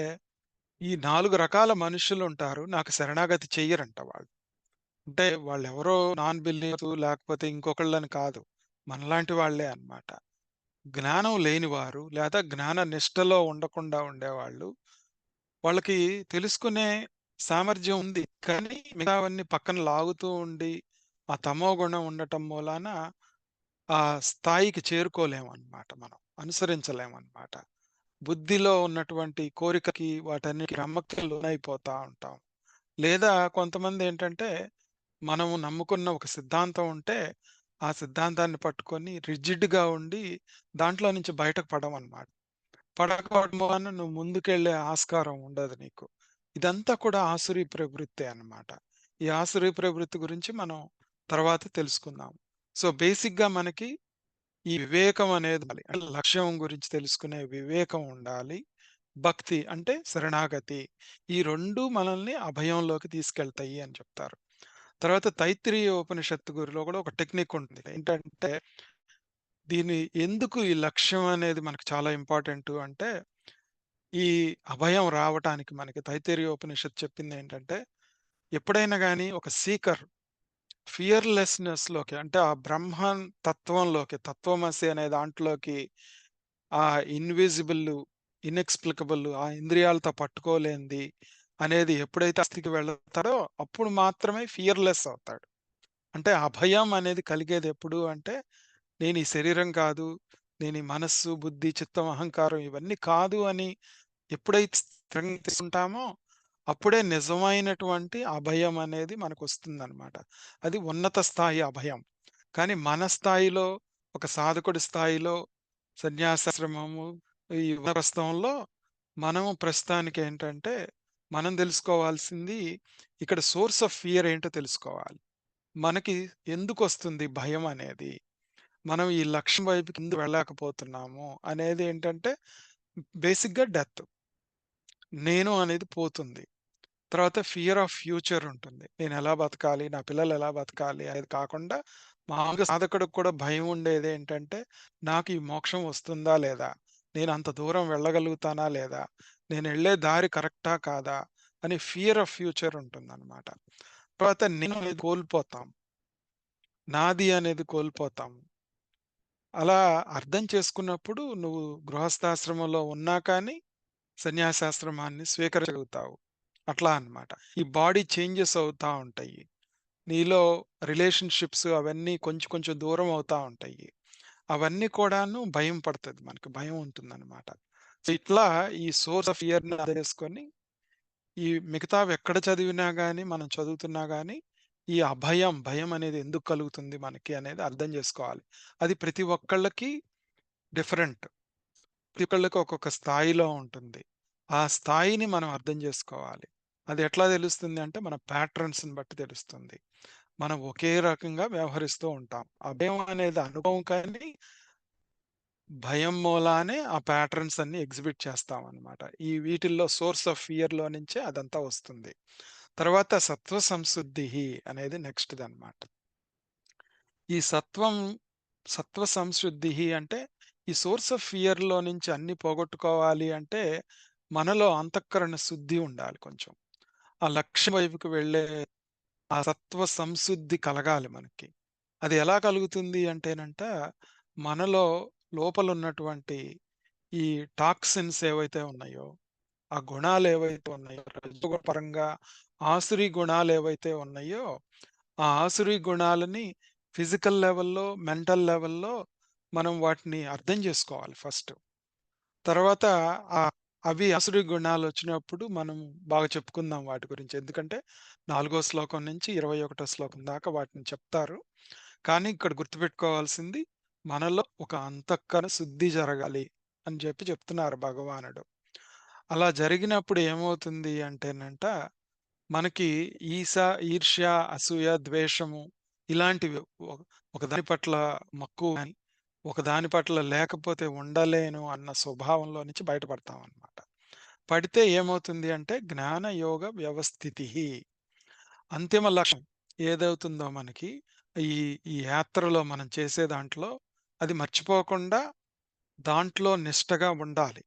ఈ 4 రకాల మనుషులుంటారు. నాకు శరణాగతి చెయ్యరంట వాళ్ళు. అంటే వాళ్ళెవరో నాన్ బిలీవర్సు లేకపోతే ఇంకొకళ్ళని కాదు. మనలాంటి వాళ్ళే అన్నమాట. జ్ఞానం లేనివారు లేదా జ్ఞాన నిష్టలో ఉండకుండా ఉండేవాళ్ళు. వాళ్ళకి తెలుసుకునే సామర్థ్యం ఉంది. కానీ మిగతావన్నీ పక్కన లాగుతూ ఉండి, ఆ తమో గుణం ఉండటం మూలాన ఆ స్థాయికి చేరుకోలేమన్నమాట మనం. అనుసరించలేమన్నమాట. బుద్ధిలో ఉన్నటువంటి కోరికకి వాటన్నిటికి నమ్మకంకి లోనైపోతా ఉంటాం. లేదా కొంతమందేంటంటే, మనము నమ్ముకున్న ఒక సిద్ధాంతం ఉంటే, ఆ సిద్ధాంతాన్ని పట్టుకొని రిజిడ్‌గా ఉండి, దాంట్లో నుంచి బయటకు పడమనమాట. పడకపోవడం వలన నువ్వు ముందుకెళ్ళే ఆస్కారం ఉండదు నీకు. ఇదంతా కూడా ఆసురీ ప్రవృత్తే అన్నమాట. ఈ ఆసురీ ప్రవృత్తి గురించి మనం తర్వాత తెలుసుకుందాం. సో, బేసిక్‌గా మనకి ఈ వివేకం అనేది ఉండాలి. అంటే లక్ష్యం గురించి తెలుసుకునే వివేకం ఉండాలి. భక్తి అంటే శరణాగతి. ఈ 2 మనల్ని అభయంలోకి తీసుకెళ్తాయి అని చెప్తారు. తర్వాత తైత్తిరీయ ఉపనిషత్తు గురిలో కూడా ఒక టెక్నిక్ ఉంటుంది. ఏంటంటే దీన్ని ఎందుకు ఈ లక్ష్యం అనేది మనకు చాలా ఇంపార్టెంటు అంటే, ఈ అభయం రావటానికి మనకి తైత్తిరీయ ఉపనిషత్తు చెప్పిందేంటంటే, ఎప్పుడైనా గాని ఒక సీకర్ ఫియర్‌లెస్‌నెస్‌లోకి అంటే ఆ బ్రహ్మం తత్వంలోకి, తత్వమసి అనే దాంట్లోకి ఆ ఇన్విజిబుల్, ఇనెక్స్‌ప్లికబుల్ ఆ ఇంద్రియాలతో పట్టుకోలేనిది, అనేది ఎప్పుడైతే ఆ స్థితికి వెళతాడో అప్పుడు మాత్రమే ఫియర్‌లెస్ అవుతాడు. అంటే అభయం అనేది కలిగేదెప్పుడు అంటే, నేను ఈ శరీరం కాదు, నేను ఈ మనస్సు, బుద్ధి, చిత్తం, అహంకారం ఇవన్నీ కాదు అని ఎప్పుడైతే స్థిరంగా తీసుకుంటామో, అప్పుడే నిజమైనటువంటి అభయం అనేది మనకొస్తుందనమాట. అది ఉన్నత స్థాయి అభయం. కానీ మన స్థాయిలో, ఒక సాధకుడి స్థాయిలో, సన్యాసాశ్రమము, ఈ వానప్రస్థంలో మనము ప్రస్తుతానికేంటంటే, మనం తెలుసుకోవాల్సింది ఇక్కడ సోర్స్ ఆఫ్ ఫియర్ ఏంటో తెలుసుకోవాలి. మనకి ఎందుకొస్తుంది భయం అనేది? మనం ఈ లక్ష్యం వైపుకి ఎందుకు వెళ్ళలేకపోతున్నాము అనేది ఏంటంటే, బేసిక్‌గా డెత్. నేను అనేది పోతుంది. తర్వాత ఫియర్ ఆఫ్ ఫ్యూచర్ ఉంటుంది. నేనెలా బతకాలి? నా పిల్లలెలా బతకాలి? అనేది కాకుండా మామూలుగా సాధకుడికి కూడా భయం ఉండేదేంటంటే, నాకు ఈ మోక్షం వస్తుందా లేదా? నేనంత దూరం వెళ్ళగలుగుతానా లేదా? నేనెళ్ళే దారి కరెక్టా కాదా? అని ఫియర్ ఆఫ్ ఫ్యూచర్ ఉంటుందనమాట. తర్వాత నేను అనేది కోల్పోతాం. నాది అనేది కోల్పోతాం. అలా అర్థం చేసుకున్నప్పుడు నువ్వు గృహస్థాశ్రమంలో ఉన్నా కానీ సన్యాసాశ్రమాన్ని స్వీకరించగలుగుతావు. అట్లా అన్నమాట. ఈ బాడీ చేంజెస్ అవుతా ఉంటాయి. నీలో రిలేషన్‌షిప్స్ అవన్నీ కొంచెం కొంచెం దూరం అవుతా ఉంటాయి. అవన్నీ కూడాను భయం పడతది మనకు. భయం ఉంటుందన్నమాట. సో, ఇట్లా ఈ సోర్స్ ఆఫ్ ఫియర్‌ని అర్థం చేసుకొని, ఈ మిగతావి ఎక్కడ చదివినా గాని, మనం చదువుతున్నా గాని, ఈ భయం అనేది ఎందుకు కలుగుతుంది మనకి అనేది అర్థం చేసుకోవాలి. అది ప్రతి ఒక్కళ్ళకి డిఫరెంట్. ప్రతి ఒక్కళ్ళకి ఒక్కొక్క స్థాయిలో ఉంటుంది. ఆ స్థాయిని మనం అర్థం జేసుకోవాలి. అది ఎట్లా తెలుస్తుంది అంటే మన ప్యాట్రన్స్‌ని బట్టి తెలుస్తుంది. మనం ఒకే రకంగా వ్యవహరిస్తూ ఉంటాం. అభయం అనేది అనుభవం కానీ, భయం మూలానే ఆ ప్యాటర్న్స్ అన్నీ ఎగ్జిబిట్ చేస్తామనమాట. ఈ వీటిల్లో సోర్స్ ఆఫ్ ఫియర్‌లో నుంచే అదంతా వస్తుంది. తర్వాత సత్వ సంశుద్ధిః అనేది నెక్స్ట్‌దనమాట. ఈ సత్వ సంశుద్ధిః అంటే ఈ సోర్స్ ఆఫ్ ఫియర్‌లో నుంచి అన్నీ పోగొట్టుకోవాలి అంటే మనలో అంతఃకరణ శుద్ధి ఉండాలి కొంచెం. ఆ లక్ష్యం వైపుకి వెళ్ళే ఆ సత్వ సంశుద్ధి కలగాలి మనకి. అది ఎలా కలుగుతుంది అంటేనంట, మనలో లోపలున్నటువంటి ఈ టాక్సిన్స్ ఏవైతే ఉన్నాయో, ఆ గుణాలేవైతే ఉన్నాయో, రజోగుణ పరంగా ఆసురి గుణాలేవైతే ఉన్నాయో, ఆ ఆసురి గుణాలని ఫిజికల్ లెవెల్‌లో, మెంటల్ లెవెల్‌లో మనం వాటిని అర్థం జేసుకోవాలి ఫస్ట్. తర్వాత ఆహ్, అవి అసురీ గుణాలొచ్చినప్పుడు మనం బాగా చెప్పుకుందాం వాటి గురించి. ఎందుకంటే, 4 శ్లోకం నుంచి 21 శ్లోకం దాకా వాటిని చెప్తారు. కానీ ఇక్కడ గుర్తుపెట్టుకోవాల్సింది మనలో ఒక అంతఃకరణ శుద్ధి జరగాలి అని చెప్తున్నారు భగవానుడు. అలా జరిగినప్పుడు ఏమవుతుంది అంటేనంట, మనకి ఈర్ష్య, అసూయ, ద్వేషము ఇలాంటివి ఒక ఒకదాని పట్ల మక్కువ గాని, ఒకదాని పట్ల లేకపోతే ఉండలేను అన్న స్వభావంలో నుంచి బయటపడతామనమాట. పడితే ఏమవుతుంది అంటే జ్ఞాన యోగ వ్యవస్థితిః అంతిమ లక్ష్యం ఏదవుతుందో మనకి ఈ ఈ యాత్రలో మనం చేసే దాంట్లో అది మర్చిపోకుండా దాంట్లో నిష్టగా ఉండాలి.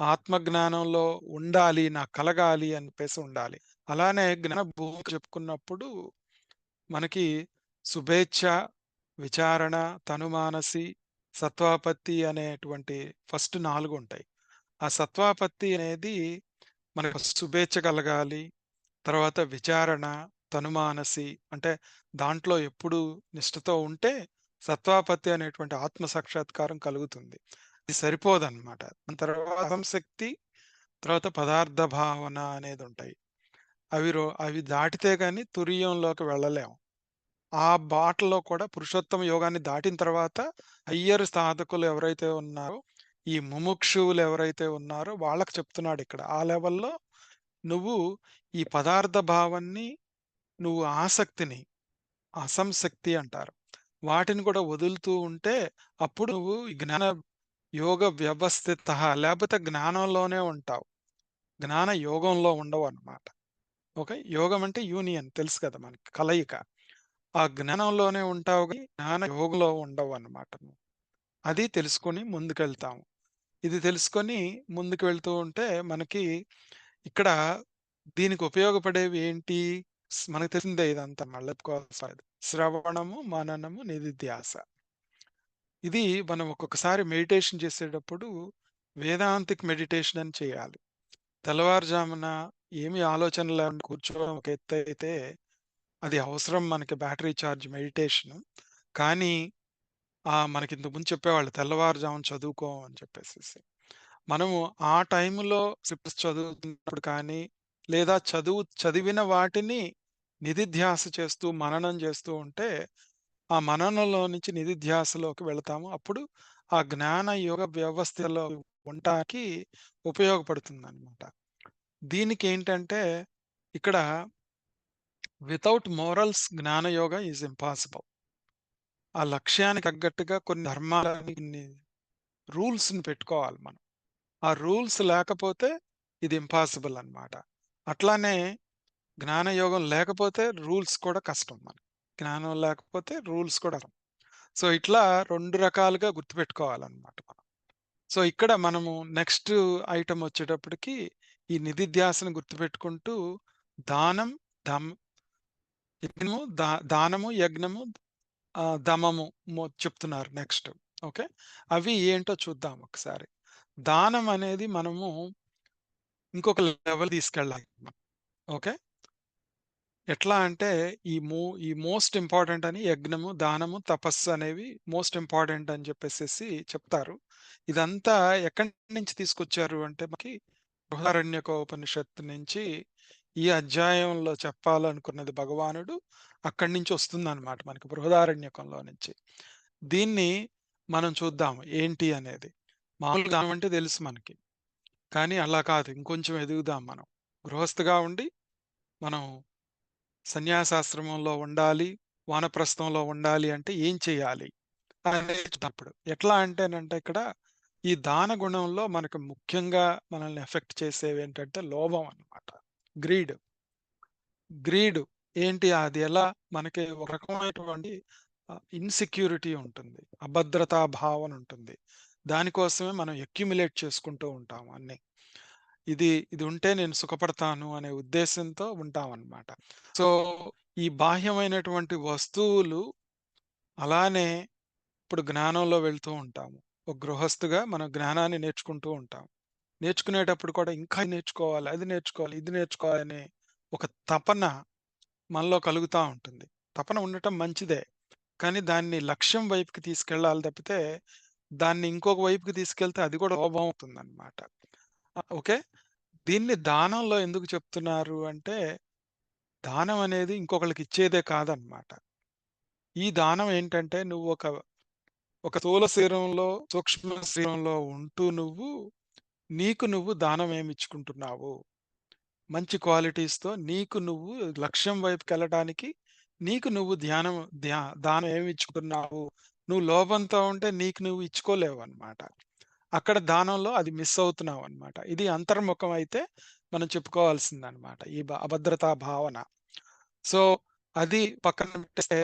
ఆత్మజ్ఞానంలో ఉండాలి, నాకు కలగాలి అని చెప్పేసి ఉండాలి. అలానే జ్ఞాన భూమిక చెప్పుకున్నప్పుడు మనకి శుభేచ్ఛ, విచారణ, తనుమానసి, సత్వాపత్తి అనేటువంటి ఫస్ట్ 4 ఉంటాయి. ఆ సత్వాపత్తి అనేది మనకు శుభేచ్ఛ కలగాలి. తర్వాత విచారణ, తనుమానసి అంటే దాంట్లో ఎప్పుడు నిష్ఠతో ఉంటే సత్వాపత్తి అనేటువంటి ఆత్మ సాక్షాత్కారం కలుగుతుంది. ఇది సరిపోదన్నమాట. దాని తర్వాత అహంశక్తి, తర్వాత పదార్థ భావన అనేదుంటాయి. అవి దాటితే గాని తురీయంలోకి వెళ్ళలేం. ఆ బాటలో కూడా పురుషోత్తమ యోగాన్ని దాటిన తర్వాత హయ్యర్ సాధకులు ఎవరైతే ఉన్నారో, ఈ ముముక్షువులు ఎవరైతే ఉన్నారో వాళ్ళకి చెప్తున్నాడిక్కడ. ఆ లెవెల్‌లో నువ్వు ఈ పదార్థ భావాన్ని, నువ్వు ఆసక్తిని, అసంశక్తి అంటారు. వాటిని కూడా వదులుతూ ఉంటే అప్పుడు నువ్వు ఈ జ్ఞాన యోగ వ్యవస్థితః లేపోతే జ్ఞానంలోనే ఉంటావు. జ్ఞాన యోగంలో ఉండవన్నమాట. ఓకే. యోగం అంటే యూనియన్ తెలుసు కదా మనకి కలయిక. ఆ జ్ఞానంలోనే ఉంటావు గాని, జ్ఞాన యోగంలో ఉండవన్నమాట నువ్వు. అది తెలుసుకొని ముందుకెళ్తాము. ఇది తెలుసుకొని ముందుకు వెళ్తూ ఉంటే మనకి ఇక్కడ దీనికి ఉపయోగపడేవి ఏంటి? మనకు తెలిసిందే ఇదంతా మళ్ళీ చెప్పుకోవాల్సిన శ్రవణము, మననము, నిధిధ్యాస. ఇది మనం ఒక్కొక్కసారి మెడిటేషన్ చేసేటప్పుడు వేదాంతిక్ మెడిటేషన్ అని చేయాలి. తెల్లవారుజామున ఏమి ఆలోచన లేకుండా కూర్చోవడం ఒక ఎత్తయితే, అది అవసరం మనకి బ్యాటరీ చార్జ్ మెడిటేషను. కానీ మనకి ఇంతకు ముందు చెప్పేవాళ్ళు తెల్లవారుజామున చదువుకో అని చెప్పేసేసి. మనము ఆ టైంలో స్క్రిప్ట్స్ చదువుతున్నప్పుడు కానీ, లేదా చదివిన వాటిని నిధిధ్యాస చేస్తూ, మననం చేస్తూ ఉంటే, ఆ మననంలో నుంచి నిధిధ్యాసలోకి వెళతాము. అప్పుడు ఆ జ్ఞాన యోగ వ్యవస్థలో ఉండటానికి ఉపయోగపడుతుందనమాట. దీనికేంటంటే, ఇక్కడ వితౌట్ మోరల్స్ జ్ఞానయోగ ఈజ్ ఇంపాసిబుల్. ఆ లక్ష్యానికి తగ్గట్టుగా కొన్ని ధర్మాలని, కొన్ని రూల్స్‌ని పెట్టుకోవాలి మనం. ఆ రూల్స్ లేకపోతే ఇది ఇంపాసిబుల్ అన్నమాట. అట్లానే జ్ఞానయోగం లేకపోతే రూల్స్ కూడా కష్టం మనకి. జ్ఞానం లేకపోతే రూల్స్ కూడా సో, ఇట్లా 2 రకాలుగా గుర్తుపెట్టుకోవాలన్నమాట మనం. సో, ఇక్కడ మనము నెక్స్ట్ ఐటెమ్ వచ్చేటప్పటికి ఈ నిధిధ్యాసను గుర్తుపెట్టుకుంటూ దానం, దమ్ యజ్ఞము, దానము, యజ్ఞము, దమము చెప్తున్నారు నెక్స్ట్. ఓకే. అవి ఏంటో చూద్దాం ఒకసారి. దానం అనేది మనము ఇంకొక లెవెల్ తీసుకెళ్ళాలి మనం. ఓకే. ఎట్లా అంటే ఈ మోస్ట్ ఇంపార్టెంట్ అని యజ్ఞము, దానము, తపస్సు అనేవి మోస్ట్ ఇంపార్టెంట్ అని చెప్పేసేసి చెప్తారు. ఇదంతా ఎక్కడి నుంచి తీసుకొచ్చారు అంటే మనకి బృహదారణ్యకోపనిషత్తు నుంచి ఈ అధ్యాయంలో చెప్పాలనుకున్నది భగవానుడు అక్కడి నుంచి వస్తుందన్నమాట మనకి బృహదారణ్యకంలో నుంచి. దీన్ని మనం చూద్దాం ఏంటి అనేది. మామూలుగా దానం అంటే తెలుసు మనకి. కానీ అలా కాదు. ఇంకొంచెం ఎదుగుదాం మనం. గృహస్థిగా ఉండి మనం సన్యాసాశ్రమంలో ఉండాలి, వానప్రస్థంలో ఉండాలి అంటే ఏం చేయాలి? అనేది చూద్దాం. ఎట్లా అంటేనంటే ఇక్కడ ఈ దాన గుణంలో మనకు ముఖ్యంగా మనల్ని ఎఫెక్ట్ చేసేవేంటంటే లోభం అన్నమాట. గ్రీడ్. గ్రీడ్ ఏంటి అది ఎలా మనకి ఒక రకమైనటువంటి ఇన్‌సెక్యూరిటీ ఉంటుంది. అభద్రతా భావన ఉంటుంది. దానికోసమే మనం అక్యుములేట్ చేసుకుంటూ ఉంటాం అన్నీ. ఇది ఉంటే నేను సుఖపడతాను అనే ఉద్దేశ్యంతో ఉంటామన్నమాట. సో, ఈ బాహ్యమైనటువంటి వస్తువులు అలానే ఇప్పుడు జ్ఞానంలో వెళ్తూ ఉంటాము. ఒక గృహస్థుగా మనం జ్ఞానాన్ని నేర్చుకుంటూ ఉంటాం. నేర్చుకునేటప్పుడు కూడా ఇంకా నేర్చుకోవాలి, అది నేర్చుకోవాలి, ఇది నేర్చుకోవాలనే ఒక తపన మనలో కలుగుతా ఉంటుంది. తపన ఉండటం మంచిదే. కానీ దాన్ని లక్ష్యం వైపుకి తీసుకెళ్ళాలి తప్పితే, దాన్ని ఇంకొక వైపుకి తీసుకెళ్తే అది కూడా లోభం అవుతుందన్నమాట. ఓకే. దీన్ని దానంలో ఎందుకు చెప్తున్నారు అంటే, దానం అనేది ఇంకొకళ్ళకి ఇచ్చేదే కాదన్నమాట. ఈ దానం ఏంటంటే ఒక స్థూల శరీరంలో, సూక్ష్మ శరీరంలో ఉంటూ నీకు నువ్వు దానం ఏమిచ్చుకుంటున్నావు? మంచి క్వాలిటీస్‌తో నీకు నువ్వు లక్ష్యం వైపుకెళ్ళడానికి నీకు నువ్వు దానం ఏమిచ్చుకున్నావు? నువ్వు లోభంతో ఉంటే నీకు నువ్వు ఇచ్చుకోలేవన్నమాట. అక్కడ దానంలో అది మిస్ అవుతున్నావన్నమాట. ఇది అంతర్ముఖం అయితే మనం చెప్పుకోవాల్సిందన్నమాట. ఈ అభద్రతా భావన. సో, అది పక్కన పెట్టేస్తే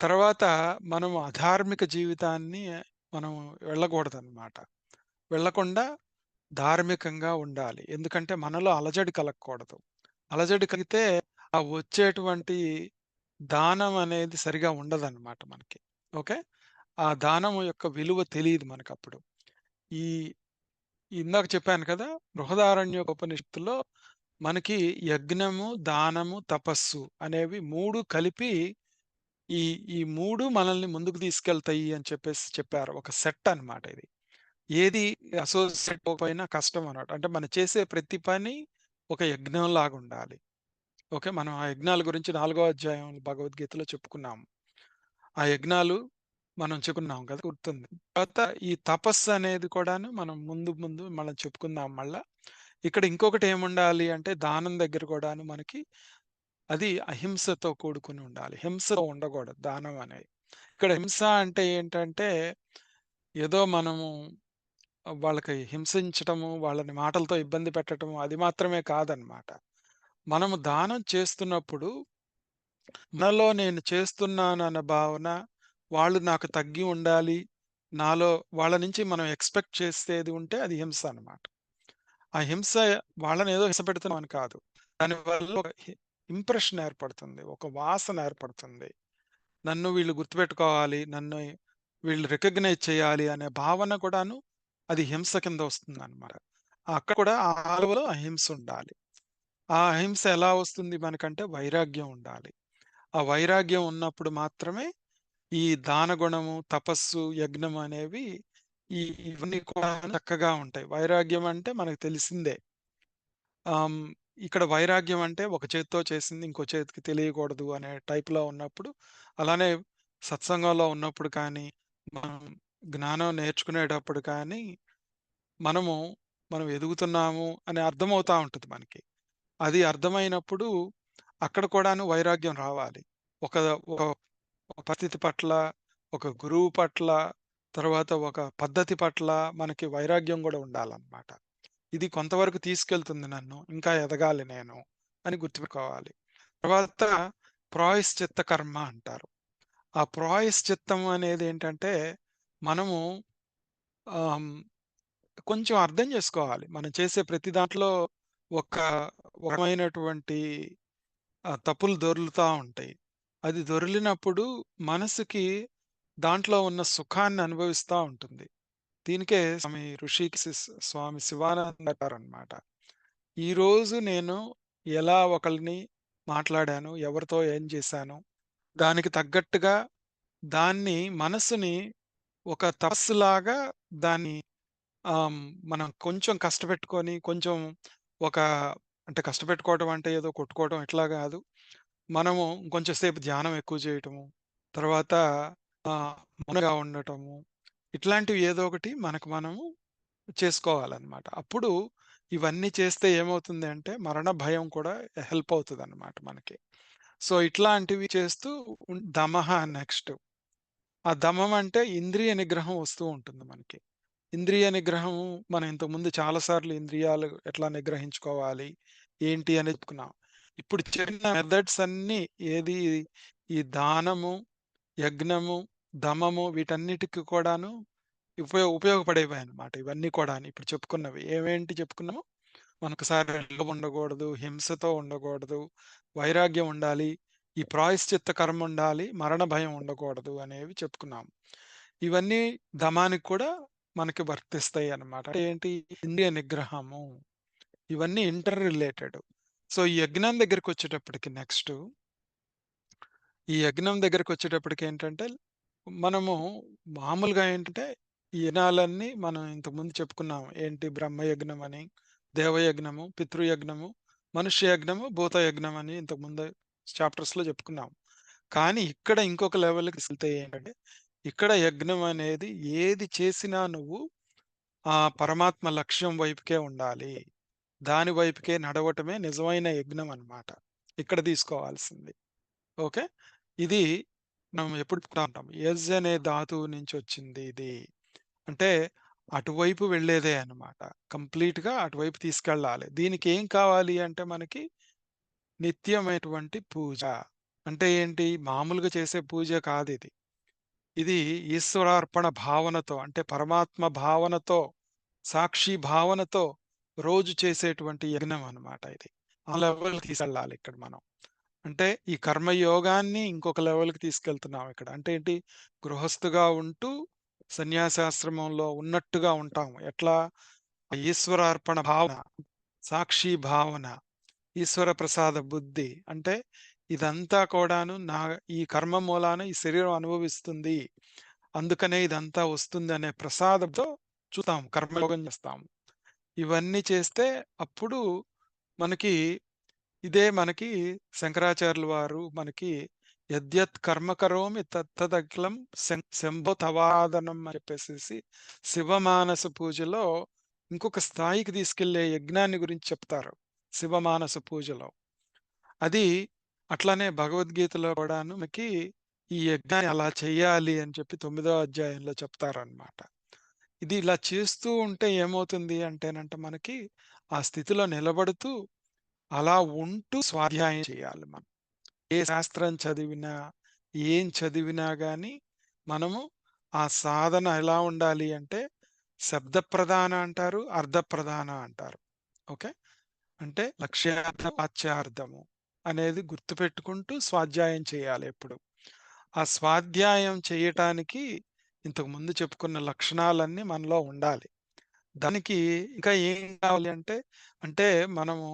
తర్వాత మనం అధార్మిక జీవితాన్ని మనం వెళ్ళకూడదన్నమాట. వెళ్ళకుండా ధార్మికంగా ఉండాలి. ఎందుకంటే మనలో అలజడి కలగకూడదు. అలజడి కలిగితే ఆ వచ్చేటువంటి దానం అనేది సరిగా ఉండదన్నమాట మనకి. ఓకే. ఆ దానం యొక్క విలువ తెలీదు మనకప్పుడు. ఈ ఇందాక చెప్పాను కదా! బృహదారణ్యకోపనిషత్తులో మనకి యజ్ఞము, దానము, తపస్సు అనేవి 3 కలిపి ఈ ఈ 3 మనల్ని ముందుకు తీసుకెళ్తాయి అని చెప్పేసి చెప్పారు. ఒక సెట్ అన్నమాట ఇది. ఏది అసోసియేట్ అవ్వకపోయినా కష్టం అన్నమాట. అంటే మనం చేసే ప్రతి పని ఒక యజ్ఞంలాగా ఉండాలి. ఓకే. మనం ఆ యజ్ఞాల గురించి 4గో అధ్యాయం భగవద్గీతలో చెప్పుకున్నాము. ఆ యజ్ఞాలు మనం చెప్పుకున్నాం కదా! గుర్తుంది. తర్వాత ఈ తపస్సు అనేది కూడాను మనం ముందు మనం చెప్పుకుందాం మళ్ళా. ఇక్కడ ఇంకొకటి ఏముండాలి అంటే దానం దగ్గర కూడాను మనకి అది అహింసతో కూడుకొని ఉండాలి. హింసతో ఉండకూడదు దానం అనేది. ఇక్కడ హింస అంటే ఏంటంటే ఏదో మనము వాళ్ళకి హింసించటము, వాళ్ళని మాటలతో ఇబ్బంది పెట్టటము అది మాత్రమే కాదనమాట. మనము దానం చేస్తున్నప్పుడు మనలో నేను చేస్తున్నానన్న భావన, వాళ్ళు నాకు తగ్గి ఉండాలి. నాలో వాళ్ళ నుంచి మనం ఎక్స్‌పెక్ట్ చేసేది ఉంటే అది హింస అనమాట. ఆ హింస వాళ్ళనేదో హింస పెడుతున్నామని కాదు. దానివల్ల ఒక ఇంప్రెషన్ ఏర్పడుతుంది. ఒక వాసన ఏర్పడుతుంది. నన్ను వీళ్ళు గుర్తుపెట్టుకోవాలి. నన్ను వీళ్ళు రికగ్నైజ్ చేయాలి అనే భావన కూడాను అది హింస కింద వస్తుందనమాట. అక్కడ కూడా ఆ అలవలో అహింస ఉండాలి. ఆ అహింస ఎలా వస్తుంది మనకంటే వైరాగ్యం ఉండాలి. ఆ వైరాగ్యం ఉన్నప్పుడు మాత్రమే ఈ దాన గుణము, తపస్సు, యజ్ఞం అనేవి ఈ ఇవన్నీ కూడా చక్కగా ఉంటాయి. వైరాగ్యం అంటే మనకు తెలిసిందే. ఆహ్, హ్మ్, ఇక్కడ వైరాగ్యం అంటే ఒక చేత్తో చేసింది ఇంకో చేతికి తెలియకూడదు అనే టైప్‌లో ఉన్నప్పుడు, అలానే సత్సంగంలో ఉన్నప్పుడు కానీ, మనం జ్ఞానం నేర్చుకునేటప్పుడు కానీ, మనము మనం ఎదుగుతున్నాము అని అర్థమవుతా ఉంటది మనకి. అది అర్థమైనప్పుడు అక్కడ కూడాను వైరాగ్యం రావాలి. ఒక ఒక ఒక పరిస్థితి పట్ల, ఒక గురువు పట్ల, తర్వాత ఒక పద్ధతి పట్ల మనకి వైరాగ్యం గూడా ఉండాలనమాట. ఇది కొంతవరకు తీసుకెళ్తుంది నన్ను. ఇంకా ఎదగాలి నేను అని గుర్తుపెట్టుకోవాలి. తర్వాత ప్రాయశ్చిత్త కర్మ అంటారు. ఆ ప్రాయశ్చిత్తం అనేదేంటంటే, మనము ఆహ్, హ్మ్, కొంచెం అర్థం జేసుకోవాలి. మనం చేసే ప్రతి దాంట్లో ఒక రకమైనటువంటి తప్పులు దొర్లుతా ఉంటాయి. అది దొర్లినప్పుడు మనసుకి దాంట్లో ఉన్న సుఖాన్ని అనుభవిస్తా ఉంటుంది. దీనికే స్వామి శివానంద అంటారనమాట. ఈరోజు నేను ఎలా ఒకళ్ళని మాట్లాడాను, ఎవరితో ఏం చేశాను, దానికి తగ్గట్టుగా దాన్ని మనసుని ఒక తపస్సులాగా దాన్ని ఆహ్, మనం కొంచెం కష్టపెట్టుకొని, కొంచెం ఒక అంటే కష్టపెట్టుకోవటం అంటే ఏదో కొట్టుకోవటం ఇట్లా గాదు. మనము కొంచెం సేపు ధ్యానం ఎక్కువ చేయటము, తర్వాత మౌనంగా ఉండటము, ఇట్లాంటివి ఏదో ఒకటి మనకు మనము చేసుకోవాలనమాట. అప్పుడు ఇవన్నీ చేస్తే ఏమవుతుంది అంటే, మరణ భయం కూడా హెల్ప్ అవుతదనమాట మనకి. సో, ఇట్లాంటివి చేస్తూ దమః నెక్స్ట్. ఆ దమం అంటే ఇంద్రియ నిగ్రహం వస్తూ ఉంటుంది మనకి. ఇంద్రియ నిగ్రహం మనం ఇంతకుముందు చాలా సార్లు ఇంద్రియాలు ఎట్లా నిగ్రహించుకోవాలి, ఏంటి అని చెప్పుకున్నాం. ఇప్పుడు చెప్పిన మెథడ్స్ అన్నీ ఏది ఈ దానము, యజ్ఞము, దమము వీటన్నిటికి కూడాను ఉపయోగపడేవన్నమాట ఇవన్నీ కూడాను. ఇప్పుడు చెప్పుకున్నవి. ఏమేంటి చెప్పుకున్నాము? మనొకసారి లోభం ఉండకూడదు, హింసతో ఉండకూడదు, వైరాగ్యం ఉండాలి, ఈ ప్రాయశ్చిత్త కర్మ ఉండాలి, మరణ భయం ఉండకూడదు అనేవి చెప్పుకున్నాం. ఇవన్నీ దమానికి కూడా మనకి వర్తిస్తాయి అన్నమాట. అంటే ఏంటి? ఇంద్రియ నిగ్రహము. ఇవన్నీ ఇంటర్ రిలేటెడ్. సో, ఈ యజ్ఞం దగ్గరికొచ్చేటప్పటికి నెక్స్టు, ఈ యజ్ఞం దగ్గరికొచ్చేటప్పటికేంటంటే, మనము మామూలుగా ఏంటంటే, ఈ యజ్ఞాలన్నీ మనం ఇంతకుముందు చెప్పుకున్నాం. ఏంటి బ్రహ్మయజ్ఞం అని, దేవయజ్ఞము, పితృయజ్ఞము, మనుష్య యజ్ఞము, భూతయజ్ఞం అని ఇంతకుముందు చాప్టర్స్‌లో చెప్పుకున్నాం. కానీ ఇక్కడ ఇంకొక లెవెల్‌కి తీసుకెళ్తే ఏంటంటే, ఇక్కడ యజ్ఞం అనేది ఏది చేసినా నువ్వు ఆ పరమాత్మ లక్ష్యం వైపుకే ఉండాలి. దాని వైపుకే నడవటమే నిజమైన యజ్ఞం అన్నమాట. ఇక్కడ తీసుకోవాల్సింది. ఓకే. ఇది మనం ఎప్పుడు చెప్తా ఉంటాం. యజ్ అనే ధాతువు నుంచొచ్చింది ఇది. అంటే అటువైపు వెళ్ళేదే అన్నమాట. కంప్లీట్‌గా అటువైపు తీసుకెళ్ళాలి. దీనికి ఏం కావాలి అంటే మనకి నిత్యమైనటువంటి పూజ. అంటే ఏంటి? మామూలుగా చేసే పూజ కాదిది. ఇది ఈశ్వరార్పణ భావనతో అంటే పరమాత్మ భావనతో, సాక్షి భావనతో రోజు చేసేటువంటి యజ్ఞం అన్నమాట ఇది. ఆ లెవెల్‌కి తీసుకెళ్ళాలి ఇక్కడ మనం. అంటే ఈ కర్మయోగాన్ని ఇంకొక లెవెల్‌కి తీసుకెళ్తున్నాం ఇక్కడ. అంటే ఏంటి? గృహస్థుగా ఉంటూ సన్యాసాశ్రమంలో ఉన్నట్టుగా ఉంటాం. ఎట్లా? ఈశ్వరార్పణ భావన, సాక్షి భావన, ఈశ్వర ప్రసాద బుద్ధి. అంటే ఇదంతా కూడాను ఈ కర్మ మూలాన ఈ శరీరం అనుభవిస్తుంది. అందుకనే ఇదంతా వస్తుందనే ప్రసాదంతో చూస్తాం. కర్మయోగం చేస్తాం. ఇవన్నీ చేస్తే అప్పుడు మనకి మనకి శంకరాచార్యుల వారు మనకి యద్యత్ కర్మ కరోమి తత్తదఖిలం శంభో తవాదనం అని చెప్పేసేసి శివమానస పూజలో ఇంకొక స్థాయికి తీసుకెళ్లే యజ్ఞాన్ని గురించి చెప్తారు. శివమానస పూజలో. అది అట్లానే భగవద్గీతలో కూడాను మనకి ఈ యజ్ఞాన్ని అలా చేయాలి అని చెప్పి 9వ అధ్యాయంలో చెప్తారనమాట. ఇది ఇలా చేస్తూ ఉంటే ఏమవుతుంది అంటేనంట మనకి ఆ స్థితిలో నిలబడుతూ అలా ఉంటూ స్వాధ్యాయం చేయాలి మనం. ఏ శాస్త్రం చదివినా, ఏం చదివినా గాని మనము ఆ సాధన ఎలా ఉండాలి అంటే శబ్ద ప్రధాన అంటారు, అర్థ ప్రధాన అంటారు. ఓకే. అంటే లక్ష్యార్థం, వాచ్యార్థము అనేది గుర్తుపెట్టుకుంటూ స్వాధ్యాయం చేయాలి ఎప్పుడు. ఆ స్వాధ్యాయం చేయటానికి ఇంతకు ముందు చెప్పుకున్న లక్షణాలన్నీ మనలో ఉండాలి. దానికి ఇంకా ఏం కావాలి అంటే, అంటే మనము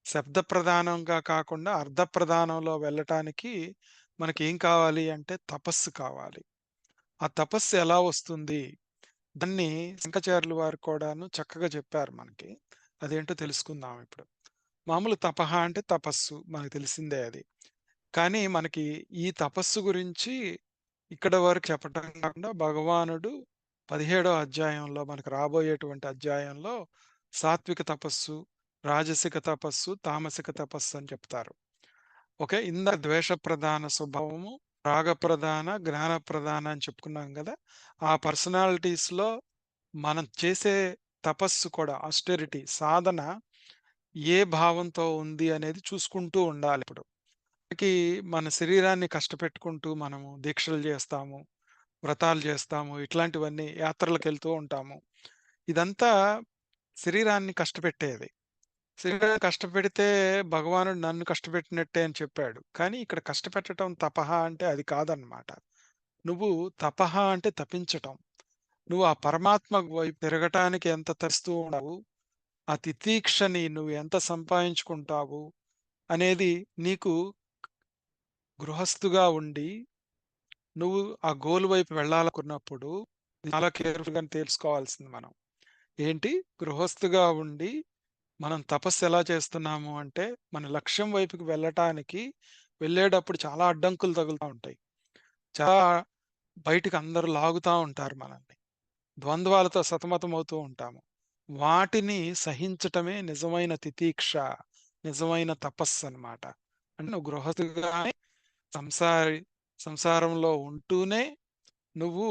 శబ్ద ప్రధానంగా కాకుండా అర్థ ప్రధానంలో వెళ్ళటానికి మనకేం కావాలి అంటే తపస్సు కావాలి. ఆ తపస్సు ఎలా వస్తుంది? దాన్ని శంకరాచార్యులు వారు కూడాను చక్కగా చెప్పారు మనకి. అదేంటో తెలుసుకుందాం ఇప్పుడు. మామూలు తపహ అంటే తపస్సు. మనకు తెలిసిందే అది. కానీ మనకి ఈ తపస్సు గురించి ఇక్కడ వరకు చెప్పటం కాకుండా భగవానుడు 17వ అధ్యాయంలో మనకు రాబోయేటువంటి అధ్యాయంలో సాత్విక తపస్సు, రాజసిక తపస్సు, తామసిక తపస్సు అని చెప్తారు. ఓకే. ఇందాక ద్వేష ప్రధాన స్వభావము, రాగ ప్రధాన, జ్ఞాన ప్రధాన అని చెప్పుకున్నాం గదా! ఆ పర్సనాలిటీస్‌లో మనం చేసే తపస్సు కూడా ఆస్టెరిటీ సాధన ఏ భావంతో ఉంది అనేది చూసుకుంటూ ఉండాలిప్పుడు. మనకి మన శరీరాన్ని కష్టపెట్టుకుంటూ మనము దీక్షలు జేస్తాము, వ్రతాలు జేస్తాము, ఇట్లాంటివన్నీ యాత్రలకెళ్తూ ఉంటాము. ఇదంతా శరీరాన్ని కష్టపెట్టేది. శరీరాన్ని కష్టపెడితే భగవానుడు నన్ను కష్టపెట్టినట్టే అని చెప్పాడు. కానీ ఇక్కడ కష్టపెట్టటం తపహ అంటే అది కాదనమాట. నువ్వు తపహ అంటే తపించటం. నువ్వు ఆ పరమాత్మ వైపు తిరగటానికి ఎంత తరిస్తూ ఉన్నావు, ఆ తితీక్షని నువ్వు ఎంత సంపాదించుకుంటావు అనేది నీకు గృహస్థుగా ఉండి, నువ్వు ఆ గోల్ వైపు వెళ్ళాలనుకున్నప్పుడు చాలా కేర్‌ఫుల్‌గానే తెలుసుకోవాల్సింది మనం. ఏంటి గృహస్థుగా ఉండి మనం తపస్సు ఎలా చేస్తున్నాము అంటే, మన లక్ష్యం వైపుకి వెళ్ళటానికి వెళ్ళేటప్పుడు చాలా అడ్డంకులు తగులుతా ఉంటాయి. చాలా బయటికి అందరూ లాగుతా ఉంటారు మనల్ని. ద్వంద్వాలతో సతమతమవుతూ ఉంటాము. వాటిని సహించటమే నిజమైన తితీక్ష, నిజమైన తపస్సనమాట. అంటే నువ్వు గృహస్థుడిగానే సంసారి సంసారంలో ఉంటూనే నువ్వు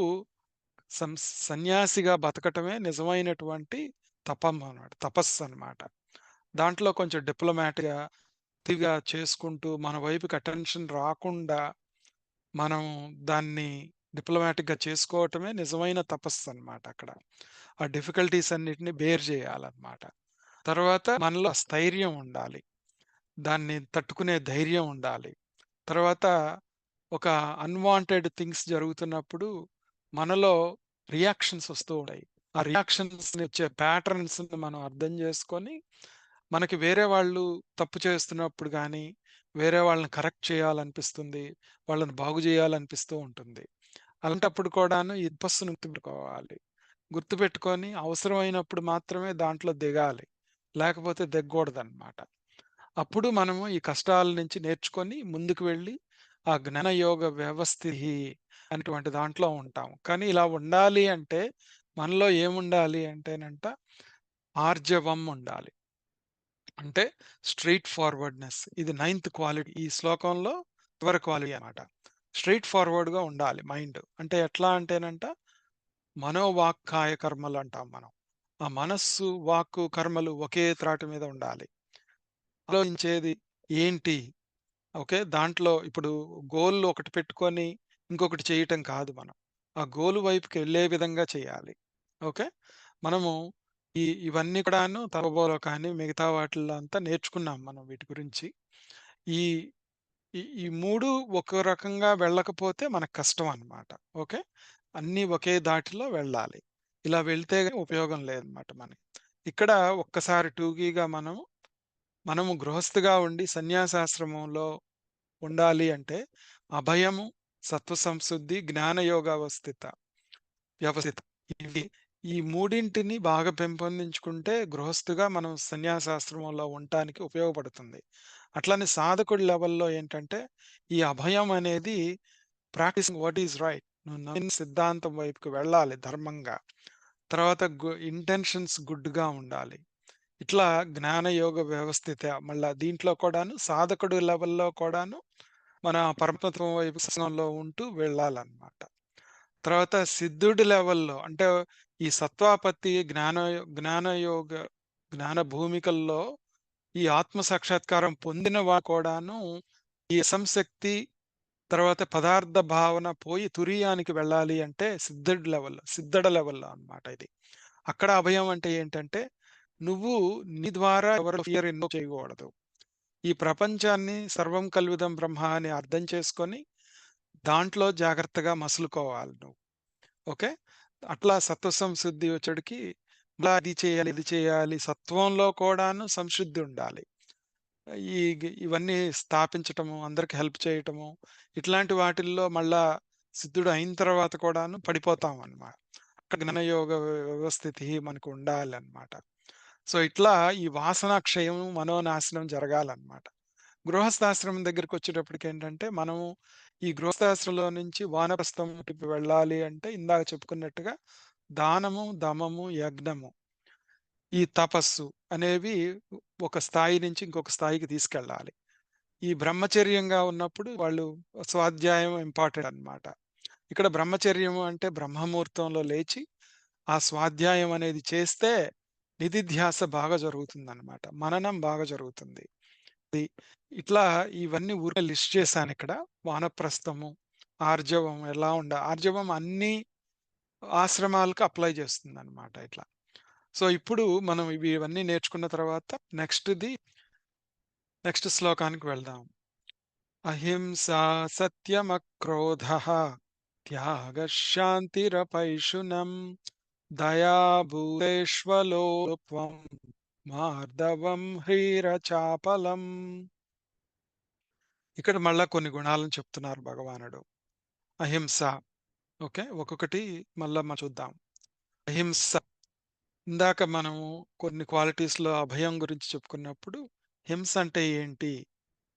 సన్యాసిగా బతకటమే నిజమైనటువంటి తపమనమాట. తపస్సనమాట. దాంట్లో కొంచెం డిప్లొమాట్‌గా, అతిగా చేసుకుంటూ మన వైపుకి అటెన్షన్ రాకుండా మనం దాన్ని డిప్లొమాటిక్‌గా చేసుకోవటమే నిజమైన తపస్సనమాట అక్కడ. ఆ డిఫికల్టీస్ అన్నిటిని బేర్ చేయాలన్నమాట. తర్వాత మనలో స్థైర్యం ఉండాలి. దాన్ని తట్టుకునే ధైర్యం ఉండాలి. తర్వాత ఒక అన్‌వాంటెడ్ థింగ్స్ జరుగుతున్నప్పుడు మనలో రియాక్షన్స్ వస్తూ ఉంటాయి. ఆ రియాక్షన్స్‌ని వచ్చే ప్యాటర్న్స్‌ని మనం అర్థం చేసుకొని, మనకి వేరే వాళ్ళు తప్పు చేస్తున్నప్పుడు గానీ, వేరే వాళ్ళని కరెక్ట్ చేయాలనిపిస్తుంది. వాళ్ళని బాగు చేయాలనిపిస్తూ ఉంటుంది. అలాంటప్పుడు కూడాను ఈ తపస్సును గుర్తుపెట్టుకోవాలి. గుర్తుపెట్టుకొని అవసరమైనప్పుడు మాత్రమే దాంట్లో దిగాలి. లేకపోతే దిగకూడదనమాట. అప్పుడు మనము ఈ కష్టాల నుంచి నేర్చుకొని ముందుకు వెళ్ళి, ఆ జ్ఞానయోగ వ్యవస్థితి అనేటువంటి దాంట్లో ఉంటాం. కానీ ఇలా ఉండాలి అంటే, మనలో ఏముండాలి అంటేనంట, ఆర్జవం ఉండాలి. అంటే స్ట్రెయిట్ ఫార్వర్డ్‌నెస్. ఇది నైన్త్ క్వాలిటీ. ఈ శ్లోకంలో చివరి క్వాలిటీ అన్నమాట. స్ట్రెయిట్ ఫార్వర్డ్‌గా ఉండాలి మైండ్. అంటే ఎట్లా అంటేనంట, మనోవాక్కాయ కర్మలు అంటాం మనం. ఆ మనస్సు, వాక్కు, కర్మలు ఒకే త్రాటి మీద ఉండాలి. ఆలోచించేది ఏంటి? ఓకే. దాంట్లో ఇప్పుడు గోల్ ఒకటి పెట్టుకొని, ఇంకొకటి చేయటం కాదు మనం. ఆ గోల్ వైపుకెళ్ళే విధంగా చేయాలి. ఓకే. మనము ఇవన్నీ కూడాను తపోబోలో కానీ, మిగతా వాటిల్లో అంతా నేర్చుకున్నాం మనం వీటి గురించి. ఈ ఈ 3 ఒక రకంగా వెళ్ళకపోతే మనకు కష్టం అన్నమాట. ఓకే. అన్నీ ఒకే దాటిలో వెళ్ళాలి. ఇలా వెళ్తే గాని ఉపయోగం లేదన్నమాట మనకి. ఇక్కడ ఒక్కసారి టూకీగా మనము గృహస్థిగా ఉండి సన్యాసాశ్రమంలో ఉండాలి అంటే అభయము, సత్వ సంశుద్ధి, వ్యవస్థిత. ఇవి ఈ మూడింటిని బాగా పెంపొందించుకుంటే గృహస్థిగా మనం సన్యాసాశ్రమంలో ఉండటానికి ఉపయోగపడుతుంది. అట్లనే సాధకుడి లెవెల్‌లో ఏంటంటే ఈ అభయం అనేది ప్రాక్టీసింగ్ వాట్ ఈస్ రైట్. నువ్వు నమ్మిన సిద్ధాంతం వైపుకి వెళ్ళాలి ధర్మంగా. తర్వాత ఇంటెన్షన్స్ గుడ్‌గా ఉండాలి. ఇట్లా జ్ఞానయోగ వ్యవస్థిత మళ్ళా దీంట్లో కూడాను సాధకుడు లెవెల్‌లో కూడాను మన పరమతత్వం వైపు సత్సంగంలో ఉంటూ వెళ్ళాలన్నమాట. తర్వాత సిద్ధుడి లెవెల్‌లో అంటే ఈ సత్వాపత్తి, జ్ఞానయోగ జ్ఞాన భూమికల్లో ఈ ఆత్మ సాక్షాత్కారం పొందిన కూడాను ఈ అసంశక్తి తర్వాత పదార్థ భావన పోయి తురీయానికి వెళ్ళాలి అంటే సిద్ధడ లెవెల్‌లో అన్నమాట ఇది. అక్కడ అభయం అంటే ఏంటంటే నువ్వు నీ ద్వారా ఎవరి ఫియర్ ఇన్వోక్ చేయకూడదు. ఈ ప్రపంచాన్ని సర్వం కల్విదం బ్రహ్మ అని అర్థం చేసుకొని, దాంట్లో జాగ్రత్తగా మసులుకోవాలి నువ్వు. ఓకే. అట్లా సత్వ సంశుద్ధి వచ్చేడికి ఇలా అది చేయాలి, ఇది చేయాలి. సత్వంలో కూడాను సంశుద్ధి ఉండాలి. ఇవన్నీ స్థాపించటము, అందరికి హెల్ప్ చేయటము, ఇట్లాంటి వాటిల్లో మళ్ళా సిద్ధుడు అయిన తర్వాత కూడాను పడిపోతామనమాట. అక్కడ జ్ఞానయోగ వ్యవస్థితి మనకు ఉండాలనమాట. సో, ఇట్లా ఈ వాసనా క్షయం, మనోనాశనం జరగాలనమాట. గృహస్థాశ్రమం దగ్గరికొచ్చేటప్పటికేంటంటే, మనము ఈ గృహస్థాశ్రమంలో నుంచి వానప్రస్థం వైపు వెళ్ళాలి అంటే, ఇందాక చెప్పుకున్నట్టుగా దానము, దమము, యజ్ఞము, ఈ తపస్సు అనేవి ఒక స్థాయి నుంచి ఇంకొక స్థాయికి తీసుకెళ్ళాలి. ఈ బ్రహ్మచర్యంగా ఉన్నప్పుడు వాళ్ళు స్వాధ్యాయం ఇంపార్టెంట్ అన్నమాట. ఇక్కడ బ్రహ్మచర్యము అంటే బ్రహ్మముహూర్తంలో లేచి, ఆ స్వాధ్యాయం అనేది చేస్తే నిధిధ్యాస బాగా జరుగుతుందన్నమాట. మననం బాగా జరుగుతుంది. ఇది ఇట్లా ఇవన్నీ ఊరికే లిస్ట్ చేశానిక్కడ. వానప్రస్థము, ఆర్జవం ఎలా ఆర్జవం అన్ని ఆశ్రమాలకు అప్లై చేస్తుందన్నమాట ఇట్లా. సో, ఇప్పుడు మనం ఇవన్నీ నేర్చుకున్న తర్వాత నెక్స్ట్ శ్లోకానికి వెళ్దాం. అహింసా సత్యమక్రోధః త్యాగः శాంతిరపైశునం దయాభూతేష్వలోత్వం మార్దవం హ్రీరచాపలం. ఇక్కడ మళ్ళా కొన్ని గుణాలను చెప్తున్నారు భగవానుడు. అహింస. ఓకే. ఒక్కొక్కటి మళ్ళా చూద్దాం. అహింస. ఇందాక మనము కొన్ని క్వాలిటీస్‌లో అభయం గురించి చెప్పుకున్నప్పుడు, హింస అంటే ఏంటి?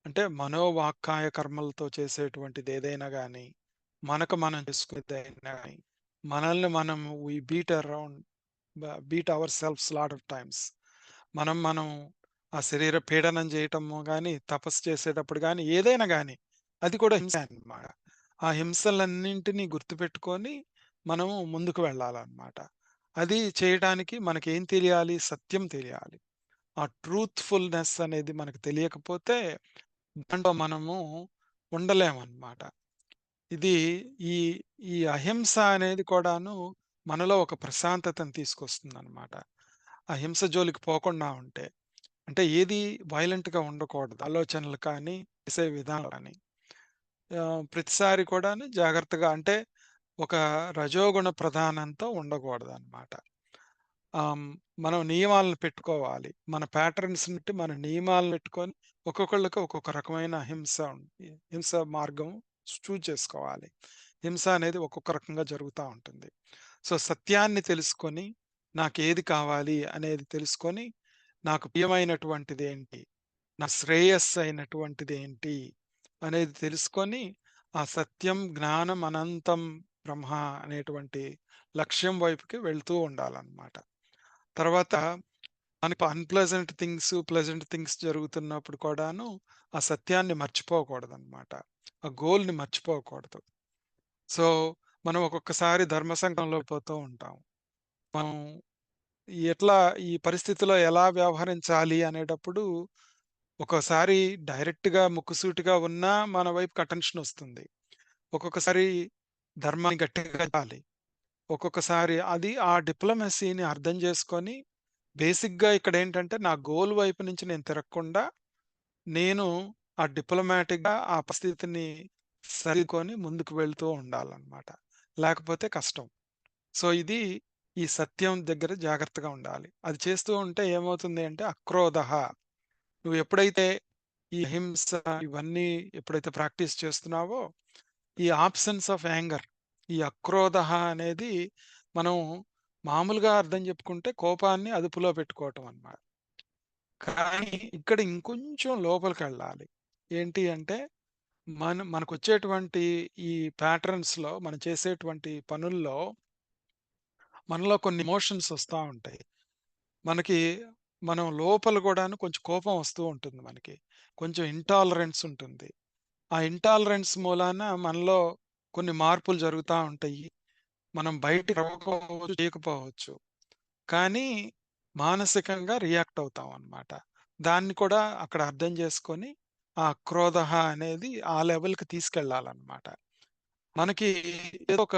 అంటే మనోవాక్కాయ కర్మలతో చేసేటువంటిదేదైనా గాని, మనకు మనం చేసుకునేదైనా గాని, మనల్ని మనం we beat around beat our selfs lot of times. మనం ఆ శరీర పీడనం చేయటము గాని, తపస్సు చేసేటప్పుడు గాని, ఏదైనా గాని అది కూడా హింసే అన్నమాట. ఆ హింసలన్నింటినీ గుర్తుపెట్టుకొని మనము ముందుకు వెళ్ళాలన్నమాట. అది చేయటానికి మనకేం తెలియాలి? సత్యం తెలియాలి. ఆ ట్రూత్‌ఫుల్‌నెస్ అనేది మనకు తెలియకపోతే దాంట్లో మనము ఉండలేమన్నమాట. ఇది ఈ ఈ అహింస అనేది కూడాను మనలో ఒక ప్రశాంతతను తీసుకొస్తుందన్నమాట. అహింస జోలికి పోకుండా ఉంటే. అంటే ఏది వయలెంట్‌గా ఉండకూడదు. ఆలోచనలు కానీ, చేసే విధానం కానీ. ప్రతిసారి కూడాను జాగ్రత్తగా అంటే ఒక రజోగుణ ప్రధానంతో ఉండకూడదన్నమాట. ఆహ్, హ్మ్. మనం నియమాలను పెట్టుకోవాలి. మన ప్యాటర్న్స్‌ని బట్టి మన నియమాలను పెట్టుకొని ఒక్కొక్కళ్ళకి ఒక్కొక్క రకమైన హింస మార్గం చేసుకోవాలి. హింస అనేది ఒక్కొక్క రకంగా జరుగుతా ఉంటుంది. సో, సత్యాన్ని తెలుసుకొని, నాకేది కావాలి అనేది తెలుసుకొని, నాకు ప్రియమైనటువంటిదేంటి? నా శ్రేయస్సు అయినటువంటిదేంటి? అనేది తెలుసుకొని, ఆ సత్యం, జ్ఞానం, అనంతం బ్రహ్మ అనేటువంటి లక్ష్యం వైపుకి వెళ్తూ ఉండాలన్నమాట. తర్వాత మనకు ప్లెజెంట్ థింగ్స్ జరుగుతున్నప్పుడు కూడాను, ఆ సత్యాన్ని మర్చిపోకూడదనమాట. ఆ గోల్‌ని మర్చిపోకూడదు. సో, మనం ఒక్కొక్కసారి ధర్మ సంకటంలో పోతూ ఉంటాం. మనం ఎట్లా ఈ పరిస్థితిలో ఎలా వ్యవహరించాలి అనేటప్పుడు, ఒక్కోసారి డైరెక్ట్‌గా ముక్కుసూటిగా ఉన్నా మన వైపుకి అటెన్షనొస్తుంది. ఒక్కొక్కసారి ధర్మాన్ని గట్టిగా చెప్పాలి. ఒక్కొక్కసారి అది ఆ డిప్లొమసీని అర్థం చేసుకొని బేసిక్‌గా ఇక్కడేంటంటే, నా గోల్ వైపు నుంచి నేను తిరగకుండా, నేను ఆ డిప్లొమాటిక్‌గా ఆ పరిస్థితిని సరికొని ముందుకు వెళ్తూ ఉండాలనమాట. లేకపోతే కష్టం. సో, ఇది ఈ సత్యం దగ్గర జాగ్రత్తగా ఉండాలి. అది చేస్తూ ఉంటే ఏమవుతుంది అంటే, అక్రోధః నువ్వు ఎప్పుడైతే ఈ అహింస ఇవన్నీ ఎప్పుడైతే ప్రాక్టీస్ చేస్తున్నావో, ఈ ఆబ్సెన్స్ ఆఫ్ యాంగర్, ఈ అక్రోధః అనేది మనం మామూలుగా అర్థం చెప్పుకుంటే కోపాన్ని అదుపులో పెట్టుకోవటం అన్నమాట. కానీ ఇక్కడ ఇంకొంచెం లోపలికెళ్ళాలి. ఏంటి అంటే మనకొచ్చేటువంటి ఈ ప్యాటర్న్స్‌లో మనం చేసేటువంటి పనుల్లో మనలో కొన్ని ఎమోషన్స్ వస్తా ఉంటాయి. మనకి మనం లోపల గూడాను కొంచెం కోపం వస్తూ ఉంటుంది మనకి. కొంచెం ఇంటాలరెన్స్ ఉంటుంది. ఆ ఇంటాలరెన్స్ మూలాన మనలో కొన్ని మార్పులు జరుగుతా ఉంటాయి. మనం బయటికి చెప్పకపోవచ్చు, చేయకపోవచ్చు. కానీ మానసికంగా రియాక్ట్ అవుతాం అన్నమాట. దాన్ని కూడా అక్కడ అర్థం చేసుకొని, ఆ క్రోధః అనేది ఆ లెవెల్‌కి తీసుకెళ్ళాలన్నమాట. మనకి ఏదో ఒక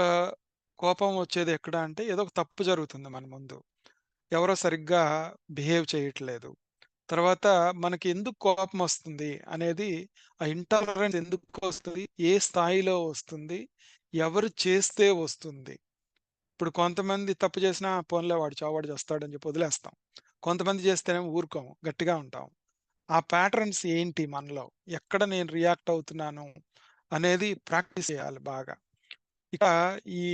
కోపం వచ్చేది ఎక్కడ అంటే, ఏదో ఒక తప్పు జరుగుతుంది మన ముందు. ఎవరో సరిగ్గా బిహేవ్ చేయట్లేదు. తర్వాత మనకి ఎందుకు కోపమొస్తుంది అనేది, ఆ ఇంటాలరెన్స్ ఎందుకొస్తుంది? ఏ స్థాయిలో వస్తుంది? ఎవరు చేస్తే వస్తుంది? ఇప్పుడు కొంతమంది తప్పు చేసినా, పోన్లే వాడు చావాడు చస్తాడని చెప్పి వదిలేస్తాం. కొంతమంది చేస్తేనేమో ఊరుకోము. గట్టిగా ఉంటాం. ఆ ప్యాటర్న్స్ ఏంటి మనలో? ఎక్కడ నేను రియాక్ట్ అవుతున్నాను అనేది ప్రాక్టీస్ చేయాలి బాగా. ఇక ఈ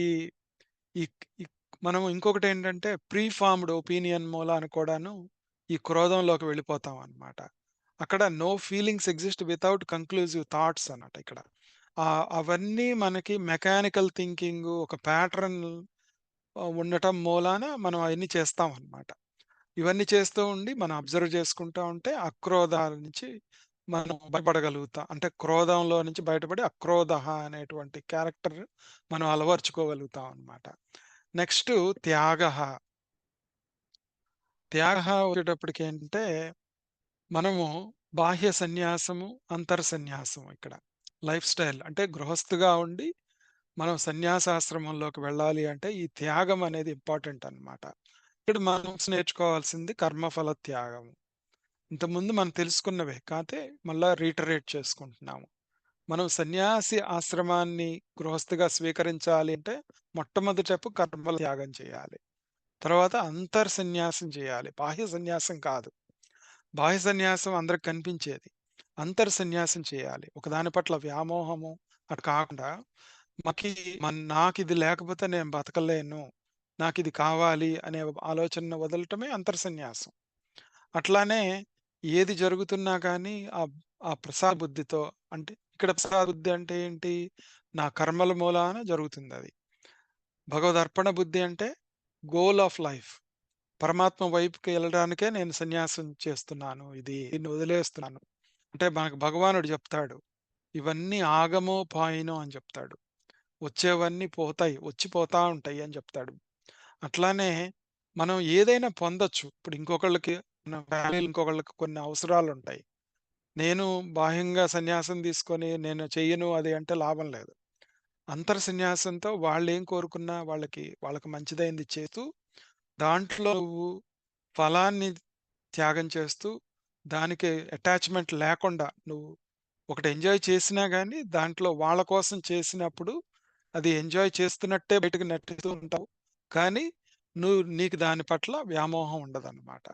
ఈ ఈ మనం ఇంకొకటేంటంటే ప్రీ ఫార్మ్డ్ ఒపీనియన్ మూలాన కూడాను ఈ క్రోధంలోకి వెళ్ళిపోతాం అన్నమాట. అక్కడ no feelings exist without conclusive thoughts అన్నమాట ఇక్కడ. అవన్నీ మనకి మెకానికల్ థింకింగు ఒక ప్యాటర్న్ ఉండటం మూలాన మనం అయన్నీ చేస్తామనమాట. ఇవన్నీ చేస్తూ ఉండి మనం అబ్జర్వ్ చేసుకుంటా ఉంటే అక్రోధాల నుంచి మనం బయటపడగలుగుతాం. అంటే క్రోధంలో నుంచి బయటపడి అక్రోధః అనేటువంటి క్యారెక్టర్ మనం అలవరుచుకోగలుగుతాం అనమాట. నెక్స్టు త్యాగః. త్యాగః వచ్చేటప్పటికేంటంటే మనము బాహ్య సన్యాసము, అంతర్ సన్యాసం ఇక్కడ. లైఫ్ స్టైల్ అంటే గృహస్థుగా ఉండి మనం సన్యాసాశ్రమంలోకి వెళ్ళాలి అంటే ఈ త్యాగం అనేది ఇంపార్టెంట్ అన్నమాట. ఇక్కడ మనం నేర్చుకోవాల్సింది కర్మఫల త్యాగం. ఇంతకుముందు మనం తెలుసుకున్నవే కాతే మళ్ళా రీటరేట్ చేసుకుంటున్నాము. మనం సన్యాసి ఆశ్రమాన్ని గృహస్థిగా స్వీకరించాలి అంటే మొట్టమొదటి స్టెప్ కర్మల త్యాగం చేయాలి. తర్వాత అంతర్ సన్యాసం చేయాలి. బాహ్య సన్యాసం కాదు. బాహ్య సన్యాసం అందరికి కనిపించేది. అంతర్ సన్యాసం చేయాలి. ఒకదాని పట్ల వ్యామోహము అటు కాకుండా మాకి నాకిది లేకపోతే నేను బతకలేను. నాకిది కావాలి అనే ఆలోచనను వదలటమే అంతర్ సన్యాసం. అట్లానే ఏది జరుగుతున్నా గానీ ఆ ప్రసాద బుద్ధితో అంటే ఇక్కడ ప్రసాద బుద్ధి అంటే ఏంటి? నా కర్మల మూలాన జరుగుతుందది. భగవదర్పణ బుద్ధి అంటే గోల్ ఆఫ్ లైఫ్. పరమాత్మ వైపుకి ఎళ్ళడానికే నేను సన్యాసం చేస్తున్నాను. దీన్ని వదిలేస్తున్నాను. అంటే మనకు భగవానుడు జెప్తాడు. ఇవన్నీ ఆగమో, పాయినో అని జెప్తాడు. వచ్చేవన్నీ పోతాయి. వచ్చి పోతా ఉంటాయి అని జెప్తాడు. అట్లానే మనం ఏదైనా పొందొచ్చు. ఇప్పుడు ఇంకొకళ్ళకి మన ఫ్యామిలీలో ఇంకొకళ్ళకి కొన్ని అవసరాలుంటాయి. నేను బాహ్యంగా సన్యాసం తీసుకొని నేను చెయ్యను అది అంటే లాభం లేదు. అంతర్ సన్యాసంతో వాళ్ళేం కోరుకున్నా వాళ్ళకి మంచిదైంది చేస్తూ, దాంట్లో నువ్వు ఫలాన్ని త్యాగం చేస్తూ, దానికి అటాచ్‌మెంట్ లేకుండా నువ్వు ఒకటి ఎంజాయ్ చేసినా గానీ, దాంట్లో వాళ్ళ కోసం చేసినప్పుడు అది ఎంజాయ్ చేస్తున్నట్టే బయటకి నటిస్తూ ఉంటావు. కానీ, నీకు దాని పట్ల వ్యామోహం ఉండదనమాట.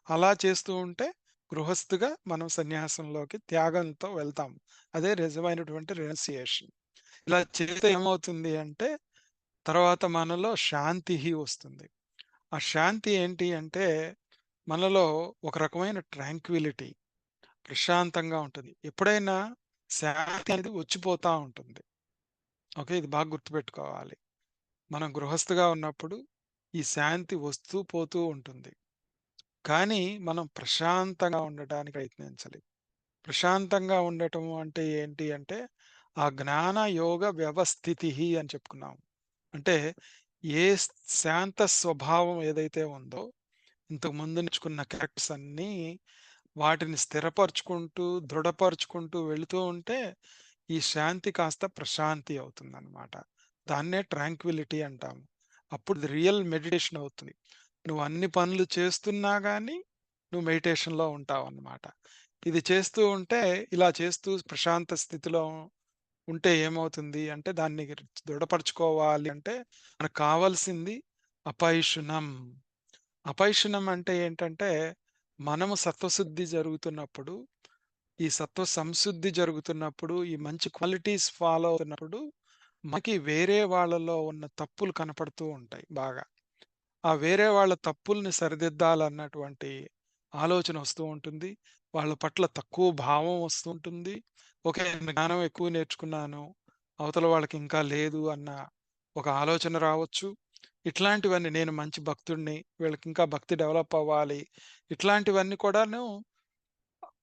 అలా చేస్తూ ఉంటే గృహస్థిగా మనం సన్యాసంలోకి త్యాగంతో వెళ్తాం. అదే నిజమైనటువంటి రెనౌన్సియేషన్. ఇలా చేస్తే ఏమవుతుంది అంటే, తర్వాత మనలో శాంతిహి వస్తుంది. ఆ శాంతి ఏంటి అంటే, మనలో ఒక రకమైన ట్రాంక్విలిటీ ప్రశాంతంగా ఉంటది. ఎప్పుడైనా శాంతి అనేది వచ్చిపోతా ఉంటుంది. ఓకే. ఇది బాగా గుర్తుపెట్టుకోవాలి. మనం గృహస్థిగా ఉన్నప్పుడు ఈ శాంతి వస్తూ పోతూ ఉంటుంది. కానీ మనం ప్రశాంతంగా ఉండటానికి ప్రయత్నించాలి. ప్రశాంతంగా ఉండటం అంటే ఏంటి అంటే, ఆ జ్ఞాన యోగ వ్యవస్థితిః అని చెప్పుకున్నాం. అంటే ఏ శాంత స్వభావం ఏదైతే ఉందో, ఇంతకు ముందు నేర్చుకున్న క్యారెక్టర్స్ అన్నీ వాటిని స్థిరపరుచుకుంటూ, దృఢపరుచుకుంటూ వెళుతూ ఉంటే, ఈ శాంతి కాస్త ప్రశాంతి అవుతుందనమాట. దాన్నే ట్రాంక్విలిటీ అంటాము. అప్పుడు ఇది రియల్ మెడిటేషన్ అవుతుంది. నువ్వు అన్ని పనులు చేస్తున్నా గాని, నువ్వు మెడిటేషన్‌లో ఉంటావన్నమాట. ఇది చేస్తూ ఉంటే, ఇలా చేస్తూ ప్రశాంత స్థితిలో ఉంటే ఏమవుతుంది అంటే, దాన్ని దృఢపరుచుకోవాలి అంటే, మనకు కావాల్సింది అపైశునం. అపైశునం అంటే ఏంటంటే, మనము సత్వశుద్ధి జరుగుతున్నప్పుడు, ఈ సత్వ సంశుద్ధి జరుగుతున్నప్పుడు, ఈ మంచి క్వాలిటీస్ ఫాలో అవుతున్నప్పుడు, మనకి వేరే వాళ్ళలో ఉన్న తప్పులు కనపడుతూ ఉంటాయి బాగా. ఆ వేరే వాళ్ళ తప్పుల్ని సరిదిద్దాలన్నటువంటి ఆలోచన వస్తూ ఉంటుంది. వాళ్ళ పట్ల తక్కువ భావం వస్తూ ఉంటుంది. ఓకే. నేను జ్ఞానం ఎక్కువ నేర్చుకున్నాను. అవతల వాళ్ళకి ఇంకా లేదు అన్న ఒక ఆలోచన రావచ్చు. ఇట్లాంటివన్నీ నేను మంచి భక్తుడిని. వీళ్ళకి ఇంకా భక్తి డెవలప్ అవ్వాలి. ఇట్లాంటివన్నీ కూడాను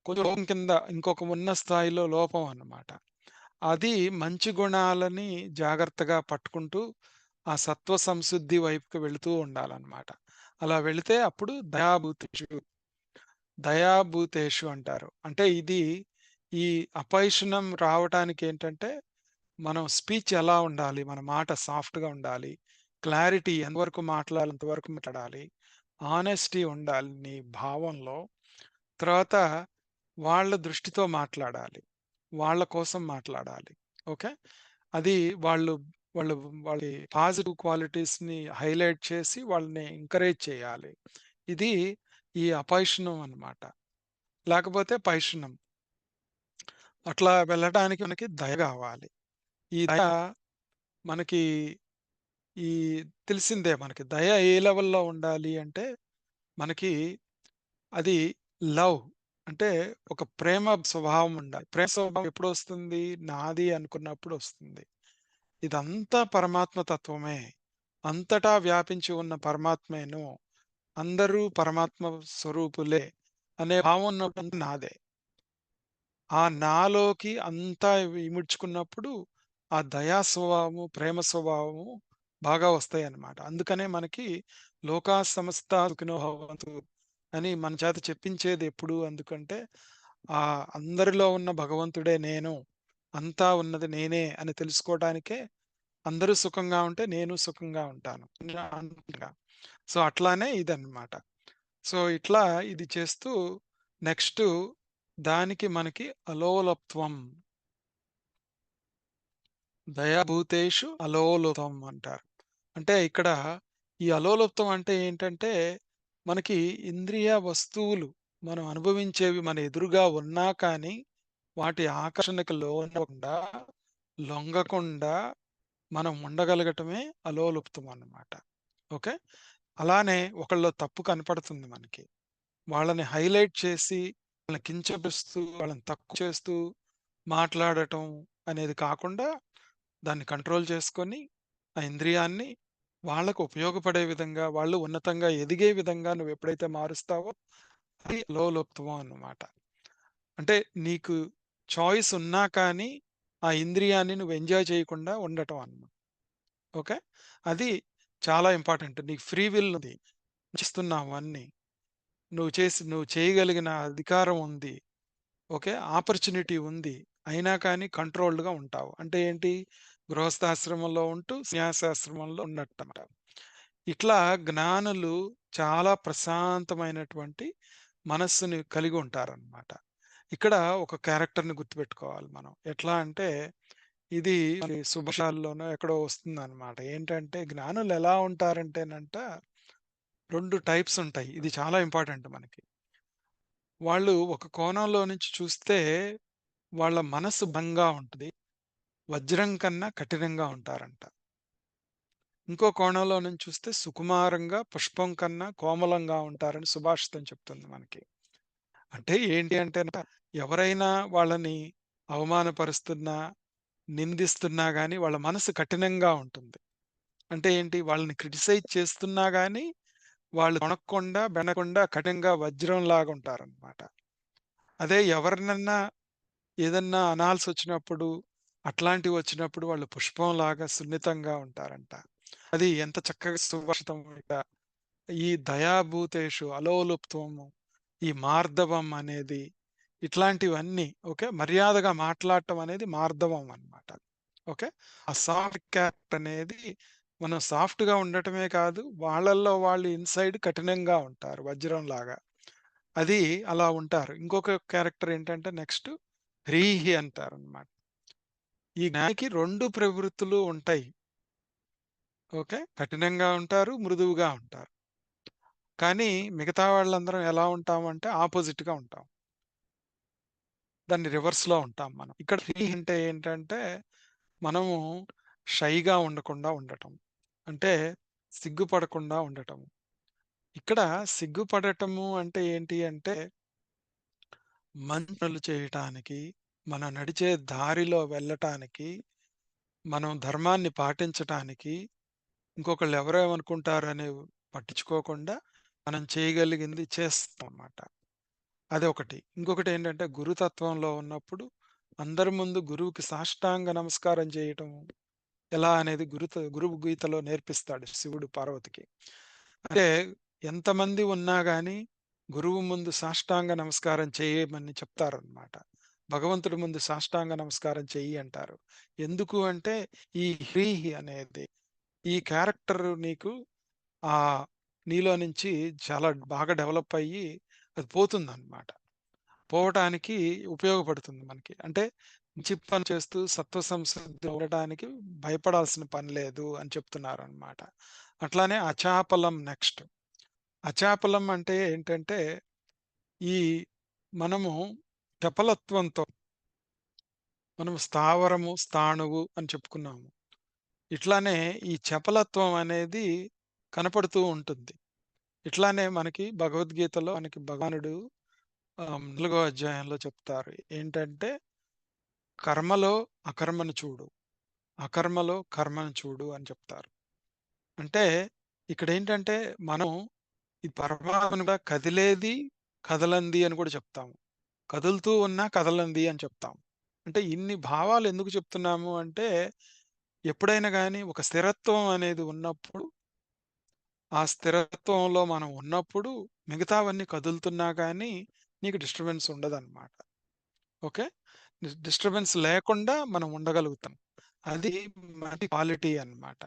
కొంచెం లోపం కింద ఇంకొక ఉన్న స్థాయిలో లోపం అన్నమాట. అది మంచి గుణాలని జాగ్రత్తగా పట్టుకుంటూ, ఆ సత్వ సంశుద్ధి వైపుకి వెళుతూ ఉండాలన్నమాట. అలా వెళితే అప్పుడు దయాభూతేషు అంటారు. అంటే ఇది ఈ అపైశునం రావటానికేంటంటే, మనం స్పీచ్ ఎలా ఉండాలి? మన మాట సాఫ్ట్‌గా ఉండాలి. క్లారిటీ ఎంతవరకు మాట్లాడాలో అంతవరకు మాట్లాడాలి. హానెస్టీ ఉండాలి నీ భావంలో. తర్వాత వాళ్ళ దృష్టితో మాట్లాడాలి. వాళ్ళ కోసం మాట్లాడాలి. ఓకే. అది వాళ్ళు వాళ్ళు వాళ్ళ పాజిటివ్ క్వాలిటీస్‌ని హైలైట్ చేసి వాళ్ళని ఎంకరేజ్ చేయాలి. ఇది ఈ అపైశునం అన్నమాట. లేకపోతే పైశునం. అట్లా వెళ్ళటానికి మనకి దయ గావాలి. ఈ దయ మనకి ఈ తెలిసిందే మనకి. దయ ఏ లెవెల్‌లో ఉండాలి అంటే, మనకి అది లవ్ అంటే ఒక ప్రేమ స్వభావం ఉండాలి. ప్రేమ స్వభావం ఎప్పుడొస్తుంది? నాది అనుకున్నప్పుడు ఒస్తుంది. ఇదంతా పరమాత్మ తత్వమే. అంతటా వ్యాపించి ఉన్న పరమాత్మేను. అందరూ పరమాత్మ స్వరూపులే అనే భావం ఉన్నప్పుడు నాదే. ఆ నాలోకి అంతా ఇముడ్చుకున్నప్పుడు ఆ దయా స్వభావము, ప్రేమ స్వభావము బాగా వస్తాయన్నమాట. అందుకనే మనకి లోకా సమస్తా సుఖినో భవంతు అని మన చేత చెప్పించేది ఎప్పుడు ఎందుకంటే, అందరిలో ఉన్న భగవంతుడే నేను. అంతా ఉన్నది నేనే అని తెలుసుకోవటానికే అందరూ సుఖంగా ఉంటే నేను సుఖంగా ఉంటాను. అనుకుంటా. సో, అట్లానే ఇదన్నమాట. సో, ఇట్లా ఇది చేస్తూ నెక్స్టు దానికి మనకి అలోలత్వం. దయాభూతేషు అలోలుతం అంటారు. అంటే ఇక్కడ ఈ అలోలుప్తం అంటే ఏంటంటే, మనకి ఇంద్రియ వస్తువులు మనం అనుభవించేవి మన ఎదురుగా ఉన్నా కానీ, వాటి ఆకర్షణకు లోనవ్వకుండా, లొంగకుండా మనం ఉండగలగటమే అలోలుప్తం అన్నమాట. ఓకే. అలానే ఒకళ్ళలో తప్పు కనపడుతుంది మనకి. వాళ్ళని హైలైట్ చేసి, వాళ్ళని కించపరుస్తూ, వాళ్ళని తక్కువ చేస్తూ మాట్లాడటం అనేది కాకుండా, దాన్ని కంట్రోల్ చేసుకొని, ఆ ఇంద్రియాన్ని వాళ్ళకు ఉపయోగపడే విధంగా, వాళ్ళు ఉన్నతంగా ఎదిగే విధంగా నువ్వెప్పుడైతే మారుస్తావో, అది లోలోప్తమం అన్నమాట. అంటే నీకు చాయిస్ ఉన్నా కానీ, ఆ ఇంద్రియాన్ని నువ్వు ఎంజాయ్ చేయకుండా ఉండటం అన్నమాట. ఓకే. అది చాలా ఇంపార్టెంట్. నీకు ఫ్రీ విల్ ఉంది. ఇస్తున్నావు అన్నీ. నువ్వు చేయగలిగిన అధికారం ఉంది. ఓకే. ఆపర్చునిటీ ఉంది. అయినా కానీ కంట్రోల్డ్‌గా ఉంటావు. అంటే ఏంటి? గృహస్థాశ్రమంలో ఉంటూ సన్యాసాశ్రమంలో ఉన్నట్టన్నమాట. ఇట్లా జ్ఞానులు చాలా ప్రశాంతమైనటువంటి మనస్సుని కలిగి ఉంటారనమాట. ఇక్కడ ఒక క్యారెక్టర్‌ని గుర్తుపెట్టుకోవాలి మనం. ఎట్లా అంటే ఇది మరి సుభాషితాల్లోనో ఎక్కడో వస్తుందనమాట. ఏంటంటే జ్ఞానులు ఎలా ఉంటారంటేనంట 2 టైప్స్ ఉంటాయి. ఇది చాలా ఇంపార్టెంట్ మనకి. వాళ్ళు ఒక కోణంలో నుంచి చూస్తే వాళ్ళ మనసు బలంగా ఉంటది. వజ్రం కన్నా కఠినంగా ఉంటారంట. ఇంకో కోణంలో నుంచి చూస్తే సుకుమారంగా, పుష్పం కన్నా కోమలంగా ఉంటారని సుభాషితం చెప్తుంది మనకి. అంటే ఏంటి అంటేనట ఎవరైనా వాళ్ళని అవమానపరుస్తున్నా, నిందిస్తున్నా గాని వాళ్ళ మనసు కఠినంగా ఉంటుంది. అంటే ఏంటి? వాళ్ళని క్రిటిసైజ్ చేస్తున్నా గాని వాళ్ళు తొణక్కకుండా, బెనకుండా కఠినంగా వజ్రంలాగా ఉంటారనమాట. అదే ఎవరినన్నా ఏదన్నా అనాల్సొచ్చినప్పుడు, అట్లాంటివొచ్చినప్పుడు వాళ్ళు పుష్పంలాగా సున్నితంగా ఉంటారంట. అది ఎంత చక్కగా సుభాషితం ఇక ఈ దయాభూతేషు అలోలుప్త్వము, ఈ మార్దవం అనేది ఇట్లాంటివన్నీ ఓకే. మర్యాదగా మాట్లాడటం అనేది మార్దవం అన్నమాట. ఓకే. ఆ సాఫ్ట్ క్యారెక్టర్ అనేది మనం సాఫ్ట్‌గా ఉండటమే కాదు, వాళ్ళల్లో వాళ్ళు ఇన్‌సైడ్ కఠినంగా ఉంటారు వజ్రంలాగా. అది అలా ఉంటారు. ఇంకొక క్యారెక్టర్ ఏంటంటే నెక్స్ట్ హ్రీహి అంటారనమాట. ఈ జ్ఞానికి 2 ప్రవృత్తులు ఉంటాయి. ఓకే. కఠినంగా ఉంటారు, మృదువుగా ఉంటారు. కానీ మిగతా వాళ్ళందరం ఎలా ఉంటామంటే ఆపోజిట్‌గా ఉంటాం. దాన్ని రివర్స్‌లో ఉంటాం మనం. ఇక్కడ హ్రీహి అంటే ఏంటంటే మనము షైగా ఉండకుండా ఉండటం. అంటే సిగ్గుపడకుండా ఉండటం. ఇక్కడ సిగ్గుపడటము అంటే ఏంటి అంటే మంచి పనులు చేయటానికి, మనం నడిచే దారిలో వెళ్ళటానికి, మనం ధర్మాన్ని పాటించటానికి, ఇంకొకళ్ళు ఎవరేమనుకుంటారని పట్టించుకోకుండా, మనం చేయగలిగింది చేస్తామన్నమాట. అదొకటి. ఇంకొకటేంటంటే గురుతత్వంలో ఉన్నప్పుడు అందరి ముందు గురువుకి సాష్టాంగ నమస్కారం చేయటం ఎలా అనేది గురువు గీతలో నేర్పిస్తాడు శివుడు పార్వతికి. అంటే ఎంతమంది ఉన్నా గాని గురువు ముందు సాష్టాంగ నమస్కారం చేయమని చెప్తారనమాట. భగవంతుడి ముందు సాష్టాంగ నమస్కారం చెయ్యి అంటారు. ఎందుకు అంటే ఈ హ్రీహి అనేది ఈ క్యారెక్టర్ నీకు ఆహ్, నీలో నుంచి చాలా బాగా డెవలప్ అయ్యి అది పోతుందనమాట. పోవటానికి ఉపయోగపడుతుంది మనకి. అంటే మంచి పని చేస్తూ సత్వ సంసిద్ధి అవ్వడానికి భయపడాల్సిన పని లేదు అని చెప్తున్నారనమాట. అట్లానే అచాపలం నెక్స్ట్. అచాపలం అంటే ఏంటంటే, ఈ మనము చపలత్వంతో మనం స్థావరము, స్థాణువు అని చెప్పుకున్నాము. ఇట్లానే ఈ చపలత్వం అనేది కనపడుతూ ఉంటుంది. ఇట్లానే మనకి భగవద్గీతలో మనకి భగవానుడు 4 అధ్యాయంలో చెప్తారు. ఏంటంటే, "కర్మలో అకర్మను చూడు, అకర్మలో కర్మను చూడు" అని చెప్తారు. అంటే ఇక్కడేంటంటే, మనం ఈ పరమాత్మనుగా కదిలేది, కదలంది అని కూడా చెప్తాము. కదులుతూ ఉన్నా కదలంది అని చెప్తాం. అంటే ఇన్ని భావాలు ఎందుకు చెప్తున్నాము అంటే, ఎప్పుడైనా గాని ఒక స్థిరత్వం అనేది ఉన్నప్పుడు, ఆ స్థిరత్వంలో మనం ఉన్నప్పుడు మిగతావన్నీ కదులుతున్నా గానీ నీకు డిస్టర్బెన్స్ ఉండదనమాట. ఓకే. డిస్టర్బెన్స్ లేకుండా మనం ఉండగలుగుతాం. అది మంచి క్వాలిటీ అన్నమాట.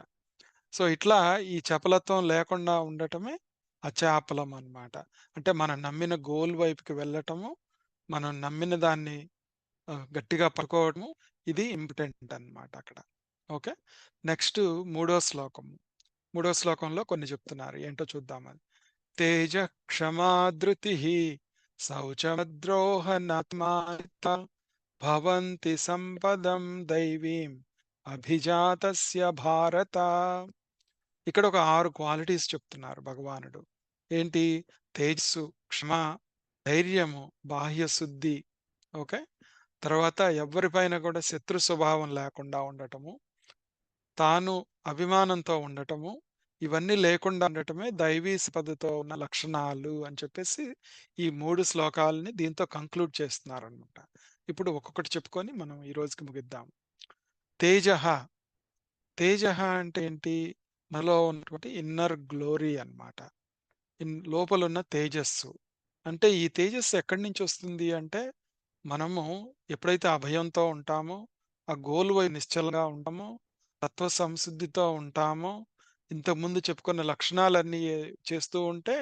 సో, ఇట్లా ఈ చపలత్వం లేకుండా ఉండటమే అచపలం అన్నమాట. అంటే మనం నమ్మిన గోల్ వైపుకి వెళ్ళటము, మనం నమ్మిన దాన్ని గట్టిగా పట్టుకోవడము ఇది ఇంపార్టెంట్ అన్నమాట అక్కడ. ఓకే. నెక్స్ట్ మూడో శ్లోకం. మూడో శ్లోకంలో కొన్ని చెప్తున్నారు. ఏంటో చూద్దామది. తేజ క్షమా ధృతిః శౌచమద్రోహనాత్మాత భవంతి సంపదం దైవీం అభిజాతస్య భారత. ఇక్కడ ఒక 6 క్వాలిటీస్ చెప్తున్నారు భగవానుడు. ఏంటి? తేజస్సు, క్షమ, ధైర్యము, బాహ్య శుద్ధి. ఓకే. తర్వాత ఎవ్వరిపైన కూడా శత్రు స్వభావం లేకుండా ఉండటము. తాను అభిమానంతో ఉండటము. ఇవన్నీ లేకుండా ఉండటమే దైవీ సంపదతో ఉన్న లక్షణాలు అని చెప్పేసి ఈ 3 శ్లోకాలని దీంతో కంక్లూడ్ చేస్తున్నారనమాట. ఇప్పుడు ఒక్కొక్కటి చెప్పుకొని మనం ఈ రోజుకి ముగిద్దాం. తేజః. తేజః అంటే ఏంటి? మనలో ఉన్నటువంటి ఇన్నర్ గ్లోరీ అన్నమాట. లోపలున్న తేజస్సు. అంటే ఈ తేజస్సు ఎక్కడి నుంచొస్తుంది అంటే, మనము ఎప్పుడైతే అభయంతో ఉంటామో, ఆ గోల్ వైపు నిశ్చలంగా ఉంటామో, తత్వ సంసిద్ధితో ఉంటామో, ఇంతకుముందు చెప్పుకున్న లక్షణాలన్నీ చేస్తూ ఉంటే,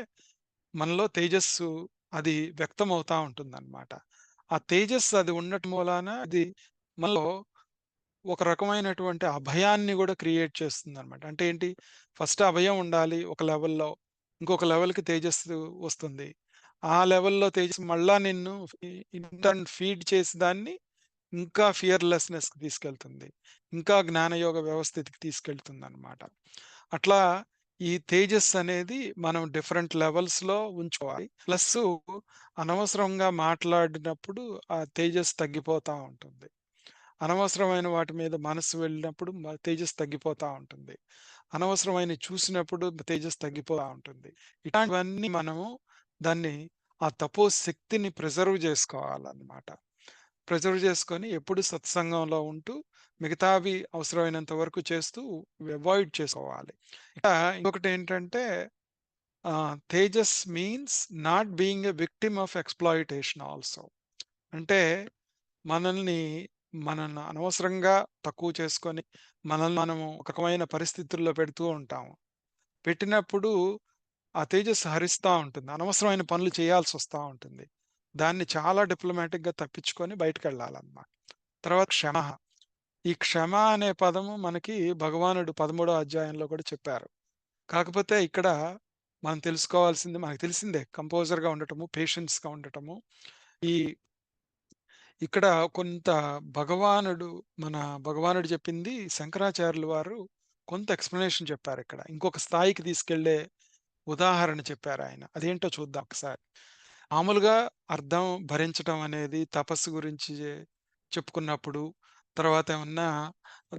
మనలో తేజస్సు అది వ్యక్తమవుతా ఉంటుందన్నమాట. ఆ తేజస్సు అది ఉండటం మూలాన అది మనలో ఒక రకమైనటువంటి అభయాన్ని గూడా క్రియేట్ చేస్తుందనమాట. అంటే ఏంటి? ఫస్ట్ అభయం ఉండాలి ఒక లెవెల్‌లో. ఇంకొక లెవెల్‌కి తేజస్సు వస్తుంది. ఆ లెవెల్‌లో తేజస్సు మళ్ళా నిన్ను ఫీడ్ చేసి దాన్ని ఇంకా ఫియర్‌లెస్‌నెస్‌కి తీసుకెళ్తుంది. ఇంకా జ్ఞానయోగ వ్యవస్థితికి తీసుకెళ్తుందనమాట. అట్లా ఈ తేజస్సు అనేది మనం డిఫరెంట్ లెవెల్స్‌లో ఉంచుకోవాలి. ప్లస్సు అనవసరంగా మాట్లాడినప్పుడు ఆ తేజస్సు తగ్గిపోతా ఉంటుంది. అనవసరమైన వాటి మీద మనసు వెళ్ళినప్పుడు తేజస్సు తగ్గిపోతా ఉంటుంది. అనవసరమైనవి చూసినప్పుడు తేజస్సు తగ్గిపోతా ఉంటుంది. ఇట్లాంటివన్నీ మనము దాన్ని ఆ తపోశక్తిని ప్రిజర్వ్ చేసుకోవాలన్నమాట. ప్రిజర్వ్ చేసుకొని ఎప్పుడు సత్సంగంలో ఉంటూ మిగతావి అవసరమైనంత వరకు చేస్తూ అవాయిడ్ చేసుకోవాలి. ఇక ఇంకొకటేంటంటే Tejas means not being a victim of exploitation also. అంటే మనల్ని మనల్ని అనవసరంగా తక్కువ చేసుకొని, మనల్ని మనము ఒక రకమైన పరిస్థితుల్లో పెడుతూ ఉంటాము. పెట్టినప్పుడు ఆ తేజస్సు హరిస్తా ఉంటుంది. అనవసరమైన పనులు చేయాల్సొస్తా ఉంటుంది. దాన్ని చాలా డిప్లొమాటిక్‌గా తప్పించుకొని బయటికెళ్ళాలన్నమాట. తర్వాత క్షమ. ఈ క్షమ అనే పదము మనకి భగవానుడు 13 అధ్యాయంలో కూడా చెప్పారు. కాకపోతే ఇక్కడ మనం తెలుసుకోవాల్సింది మనకు తెలిసిందే కంపోజర్‌గా ఉండటము, పేషెన్స్‌గా ఉండటము. ఈ ఇక్కడ కొంత భగవానుడు మన భగవానుడు చెప్పింది శంకరాచార్యులు వారు కొంత ఎక్స్‌ప్లనేషన్ చెప్పారిక్కడ. ఇంకొక స్థాయికి తీసుకెళ్ళే ఉదాహరణ చెప్పారాయన. అదేంటో చూద్దాం ఒకసారి. మామూలుగా అర్థం భరించటం అనేది తపస్సు గురించి చెప్పుకున్నప్పుడు, తర్వాత ఏమన్నా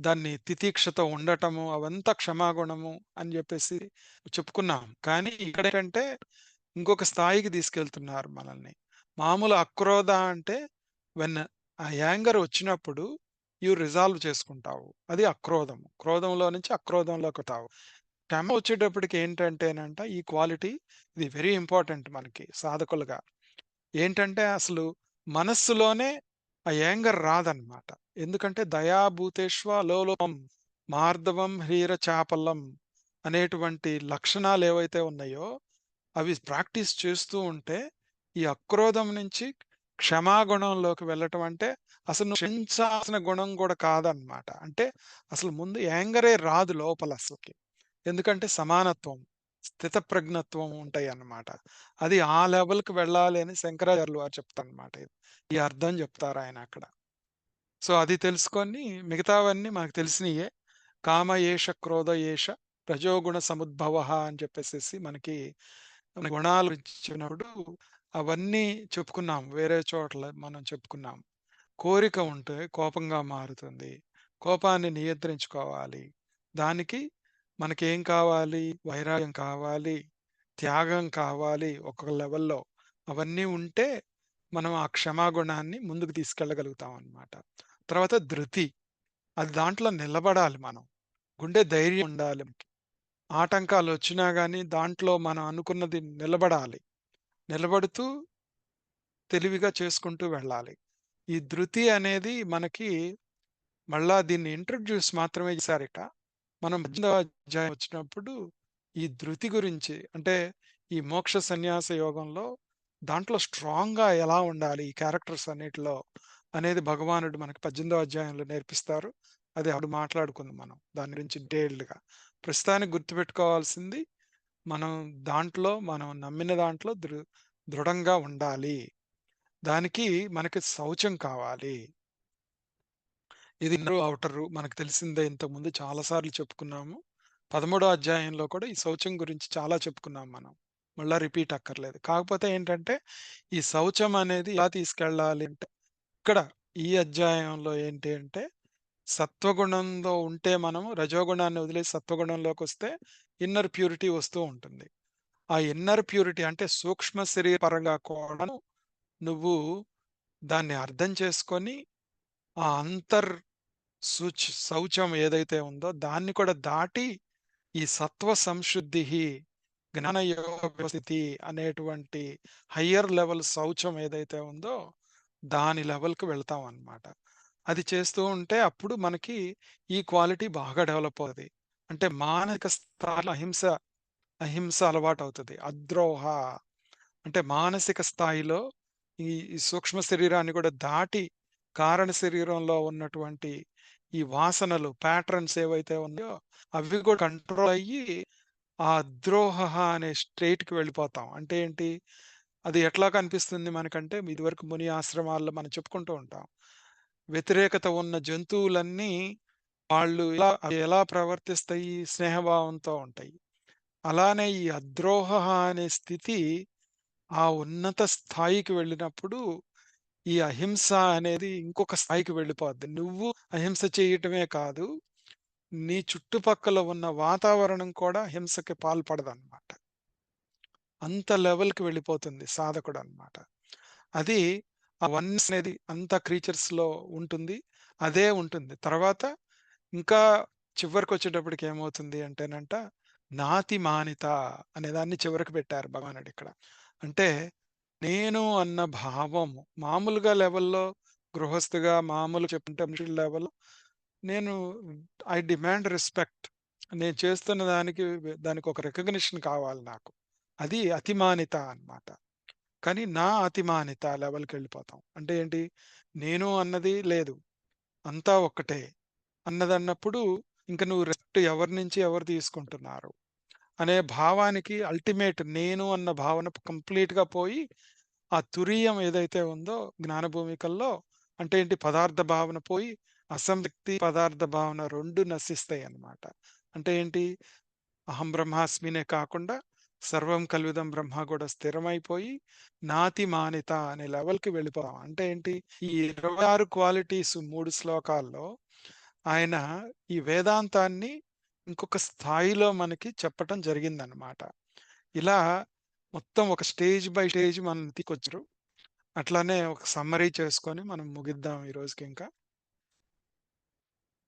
దాన్ని తితిక్షతో ఉండటము అవంతా క్షమాగుణము అని జెప్పేసి చెప్పుకున్నాం. కానీ ఇక్కడేంటంటే ఇంకొక స్థాయికి తీసుకెళ్తున్నారు మనల్ని. మామూలు అక్రోధ అంటే వెన్ ఆ యాంగర్ వచ్చినప్పుడు రిజాల్వ్ చేసుకుంటావు. అది అక్రోధం. క్రోధంలో నుంచి అక్రోధంలోకొతావు. క్షమ వచ్చేటప్పటికి ఏంటంటేనంట ఈ క్వాలిటీ ఇది వెరీ ఇంపార్టెంట్ మనకి సాధకులుగా. ఏంటంటే అసలు మనస్సులోనే ఆ యాంగర్ రాదన్నమాట. ఎందుకంటే దయా భూతేష్వ లోలోపం మార్దవం హ్రీర చాపల్యం అనేటువంటి లక్షణాలేవైతే ఉన్నాయో అవి ప్రాక్టీస్ చేస్తూ ఉంటే ఈ అక్రోధం నుంచి క్షమాగుణంలోకి వెళ్ళటం అంటే అసలు నువ్వు క్షమించాల్సిన గుణం కూడా కాదన్నమాట. అంటే అసలు ముందు యాంగరే రాదు లోపల అసలకి. ఎందుకంటే సమానత్వం. స్థితప్రజ్ఞత్వం ఉంటాయన్నమాట. అది ఆ లెవెల్‌కి వెళ్ళాలి అని శంకరాచార్యులు వారు చెప్తారనమాట. ఈ అర్థం చెప్తారాయన అక్కడ. సో, అది తెలుసుకొని మిగతావన్నీ మనకు తెలిసినియే. కామ ఏష, క్రోధ ఏష, రజోగుణ సముద్భవః అని చెప్పేసేసి మనకి మన గుణాలు ఇచ్చినప్పుడు అవన్నీ చెప్పుకున్నాం. వేరే చోట్ల మనం చెప్పుకున్నాం. కోరిక ఉంటే కోపంగా మారుతుంది. కోపాన్ని నియంత్రించుకోవాలి. దానికి మనకేం కావాలి? వైరాగ్యం కావాలి, త్యాగం కావాలి ఒక లెవెల్‌లో. అవన్నీ ఉంటే మనం ఆ క్షమాగుణాన్ని ముందుకు తీసుకెళ్ళగలుగుతాం అన్నమాట. తర్వాత ధృతి. అది దాంట్లో నిలబడాలి మనం. గుండె ధైర్యం ఉండాలి. ఆటంకాలొచ్చినా గాని దాంట్లో మనం అనుకున్నది నిలబడాలి. నిలబడుతూ తెలివిగా చేసుకుంటూ వెళ్ళాలి. ఈ ధృతి అనేది మనకి మళ్ళా దీన్ని ఇంట్రొడ్యూస్ మాత్రమే చేశారిట. మనం 18వ అధ్యాయం వచ్చినప్పుడు ఈ ధృతి గురించి అంటే ఈ మోక్ష సన్యాస యోగంలో దాంట్లో స్ట్రాంగ్‌గా ఎలా ఉండాలి ఈ క్యారెక్టర్స్ అన్నిటిలో అనేది భగవానుడు మనకు 18వ అధ్యాయంలో నేర్పిస్తారు. అది అప్పుడు మాట్లాడుకుందాం మనం. దాని గురించి డీటెయిల్డ్‌గా. ప్రస్తుతానికి గుర్తుపెట్టుకోవాల్సింది మనం దాంట్లో మనం నమ్మిన దాంట్లో దృఢంగా ఉండాలి. దానికి మనకి శౌచం కావాలి. ఇది ఇన్నరు, ఔటరు మనకు తెలిసిందే ఇంతకుముందు చాలా సార్లు చెప్పుకున్నాము. 13 అధ్యాయంలో కూడా ఈ శౌచం గురించి చాలా చెప్పుకున్నాం మనం. మళ్ళా రిపీట్ అక్కర్లేదు. కాకపోతే ఏంటంటే, ఈ శౌచం అనేది ఎలా తీసుకెళ్ళాలి అంటే, ఇక్కడ ఈ అధ్యాయంలో ఏంటి అంటే, సత్వగుణంలో ఉంటే మనము రజోగుణాన్ని వదిలేసి సత్వగుణంలోకొస్తే ఇన్నర్ ప్యూరిటీ వస్తూ ఉంటుంది. ఆ ఇన్నర్ ప్యూరిటీ అంటే సూక్ష్మ శరీర పరంగా కూడాను నువ్వు దాన్ని అర్థం చేసుకొని, ఆ శౌచం ఏదైతే ఉందో దాన్ని కూడా దాటి ఈ సత్వ సంశుద్ధిహి, జ్ఞానయోగ వ్యవస్థితి అనేటువంటి హయ్యర్ లెవెల్ శౌచం ఏదైతే ఉందో దాని లెవెల్‌కి వెళ్తామనమాట. అది చేస్తూ ఉంటే అప్పుడు మనకి ఈ క్వాలిటీ బాగా డెవలప్ అవుతది. అంటే మానసిక స్థాయిలో అహింస అలవాటవుతది. అద్రోహ అంటే మానసిక స్థాయిలో ఈ సూక్ష్మ శరీరాన్ని కూడా దాటి కారణ శరీరంలో ఉన్నటువంటి ఈ వాసనలు, ప్యాటర్న్స్ ఏవైతే ఉన్నాయో అవి కూడా కంట్రోల్ అయ్యి ఆ అద్రోహ అనే స్టేట్‌కి వెళ్ళిపోతాం. అంటే ఏంటి? అది ఎట్లా కనిపిస్తుంది మనకంటే ఇదివరకు ముని ఆశ్రమాల్లో మనం చెప్పుకుంటూ ఉంటాం. వ్యతిరేకత ఉన్న జంతువులన్నీ వాళ్ళు అవి ఎలా ప్రవర్తిస్తాయి? స్నేహభావంతో ఉంటాయి. అలానే ఈ అద్రోహ అనే స్థితి ఆ ఉన్నత స్థాయికి వెళ్ళినప్పుడు ఈ అహింస అనేది ఇంకొక స్థాయికి వెళ్ళిపోద్ది. నువ్వు అహింస చేయటమే కాదు, నీ చుట్టుపక్కల ఉన్న వాతావరణం కూడా హింసకి పాల్పడదనమాట. అంత లెవెల్‌కి వెళ్ళిపోతుంది సాధకుడనమాట. అది ఆ వన్నెస్ అనేది అంతా క్రీచర్స్‌లో ఉంటుంది. అదే ఉంటుంది. తర్వాత ఇంకా చివరికొచ్చేటప్పటికి ఏమవుతుంది అంటేనంట, నాతి మానిత అనేదాన్ని చివరికి పెట్టారు భగవానుడిక్కడ. అంటే నేను అన్న భావం మామూలుగా లెవెల్‌లో గృహస్థిగా మామూలు చెప్పుకుంటే మనుషుల లెవెల్ నేను ఐ డిమాండ్ రెస్పెక్ట్. నేను చేస్తున్న దానికొక రికగ్నిషన్ కావాలి నాకు. అది అతిమానిత అన్నమాట. కానీ నా అతిమానిత లెవెల్‌కెళ్ళిపోతాం. అంటే ఏంటి? నేను అన్నది లేదు. అంతా ఒక్కటే అన్నదన్నప్పుడు ఇంక నువ్వు రెస్పెక్ట్ ఎవరి నుంచి ఎవరు తీసుకుంటున్నారు అనే భావానికి అల్టిమేట్ నేను అన్న భావన కంప్లీట్‌గా పోయి ఆ తురీయం ఏదైతే ఉందో జ్ఞాన భూమికల్లో అంటే ఏంటి పదార్థ భావన పోయి అసంతృప్తి, పదార్థ భావన 2 నశిస్తాయన్నమాట. అంటే ఏంటి? అహం బ్రహ్మాస్మినే కాకుండా సర్వం కల్విదం బ్రహ్మ కూడా స్థిరమైపోయి నాతి మానిత అనే లెవెల్‌కి వెళ్ళిపోతాం. అంటే ఏంటి? ఈ 26 క్వాలిటీస్ 3 శ్లోకాల్లో ఆయన ఈ వేదాంతాన్ని ఇంకొక స్థాయిలో మనకి చెప్పటం జరిగిందనమాట. ఇలా మొత్తం ఒక స్టేజ్ బై స్టేజ్ మనం తీసుకొచ్చారు. అట్లానే ఒక సమ్మరీ చేసుకొని మనం ముగిద్దాం ఈ రోజుకింకా.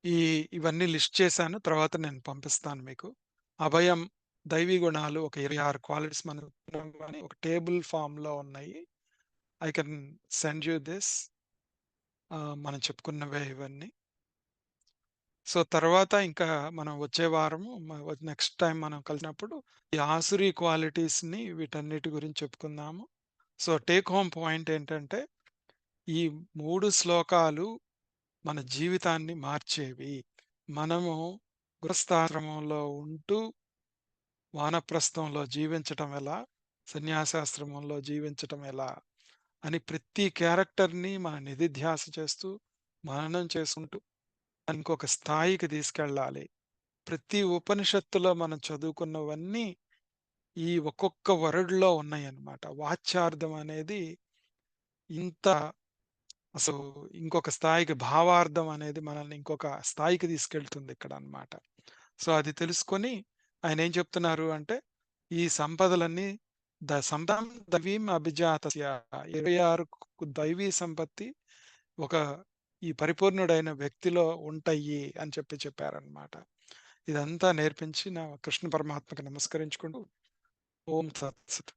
ఈ ఇవన్నీ లిస్ట్ చేశాను. తర్వాత నేను పంపిస్తాను మీకు. అభయం, దైవీ గుణాలు ఒక 26 క్వాలిటీస్ మనం చెప్పుకున్నాం గాని ఒక టేబుల్ ఫార్మ్‌లో ఉన్నాయి. I can send you this. మనం చెప్పుకున్నవే ఇవన్నీ. సో, తర్వాత ఇంకా మనం వచ్చే వారము నెక్స్ట్ టైమ్ మనం కలిసినప్పుడు ఈ ఆసురీ క్వాలిటీస్‌ని వీటన్నిటి గురించి చెప్పుకుందాము. సో, టేక్ హోమ్ పాయింట్ ఏంటంటే ఈ 3 శ్లోకాలు మన జీవితాన్ని మార్చేవి. మనము గృహస్థాశ్రమంలో ఉంటూ వానప్రస్థంలో జీవించటం ఎలా, సన్యాసాశ్రమంలో జీవించటం ఎలా అని ప్రతి క్యారెక్టర్‌ని మనం నిధిధ్యాస చేస్తూ, మననం చేసుకుంటూ ఇంకొక స్థాయికి తీసుకెళ్ళాలి. ప్రతి ఉపనిషత్తులో మనం చదువుకున్నవన్నీ ఈ ఒక్కొక్క వర్డ్‌లో ఉన్నాయన్నమాట. వాచ్యార్థం అనేది ఇంత అసలు ఇంకొక స్థాయికి భావార్థం అనేది మనల్ని ఇంకొక స్థాయికి తీసుకెళ్తుంది ఇక్కడన్నమాట. సో, అది తెలుసుకొని ఆయనేం చెప్తున్నారు అంటే, ఈ సంపదలన్నీ సంపదాం దైవీం అభిజాతస్య 26 దైవీ సంపత్తి ఒక ఈ పరిపూర్ణుడైన వ్యక్తిలో ఉంటాయి అని చెప్పారన్నమాట. ఇదంతా నేర్పించి నా కృష్ణ పరమాత్మకి నమస్కరించుకుంటూ ఓం తత్సత్.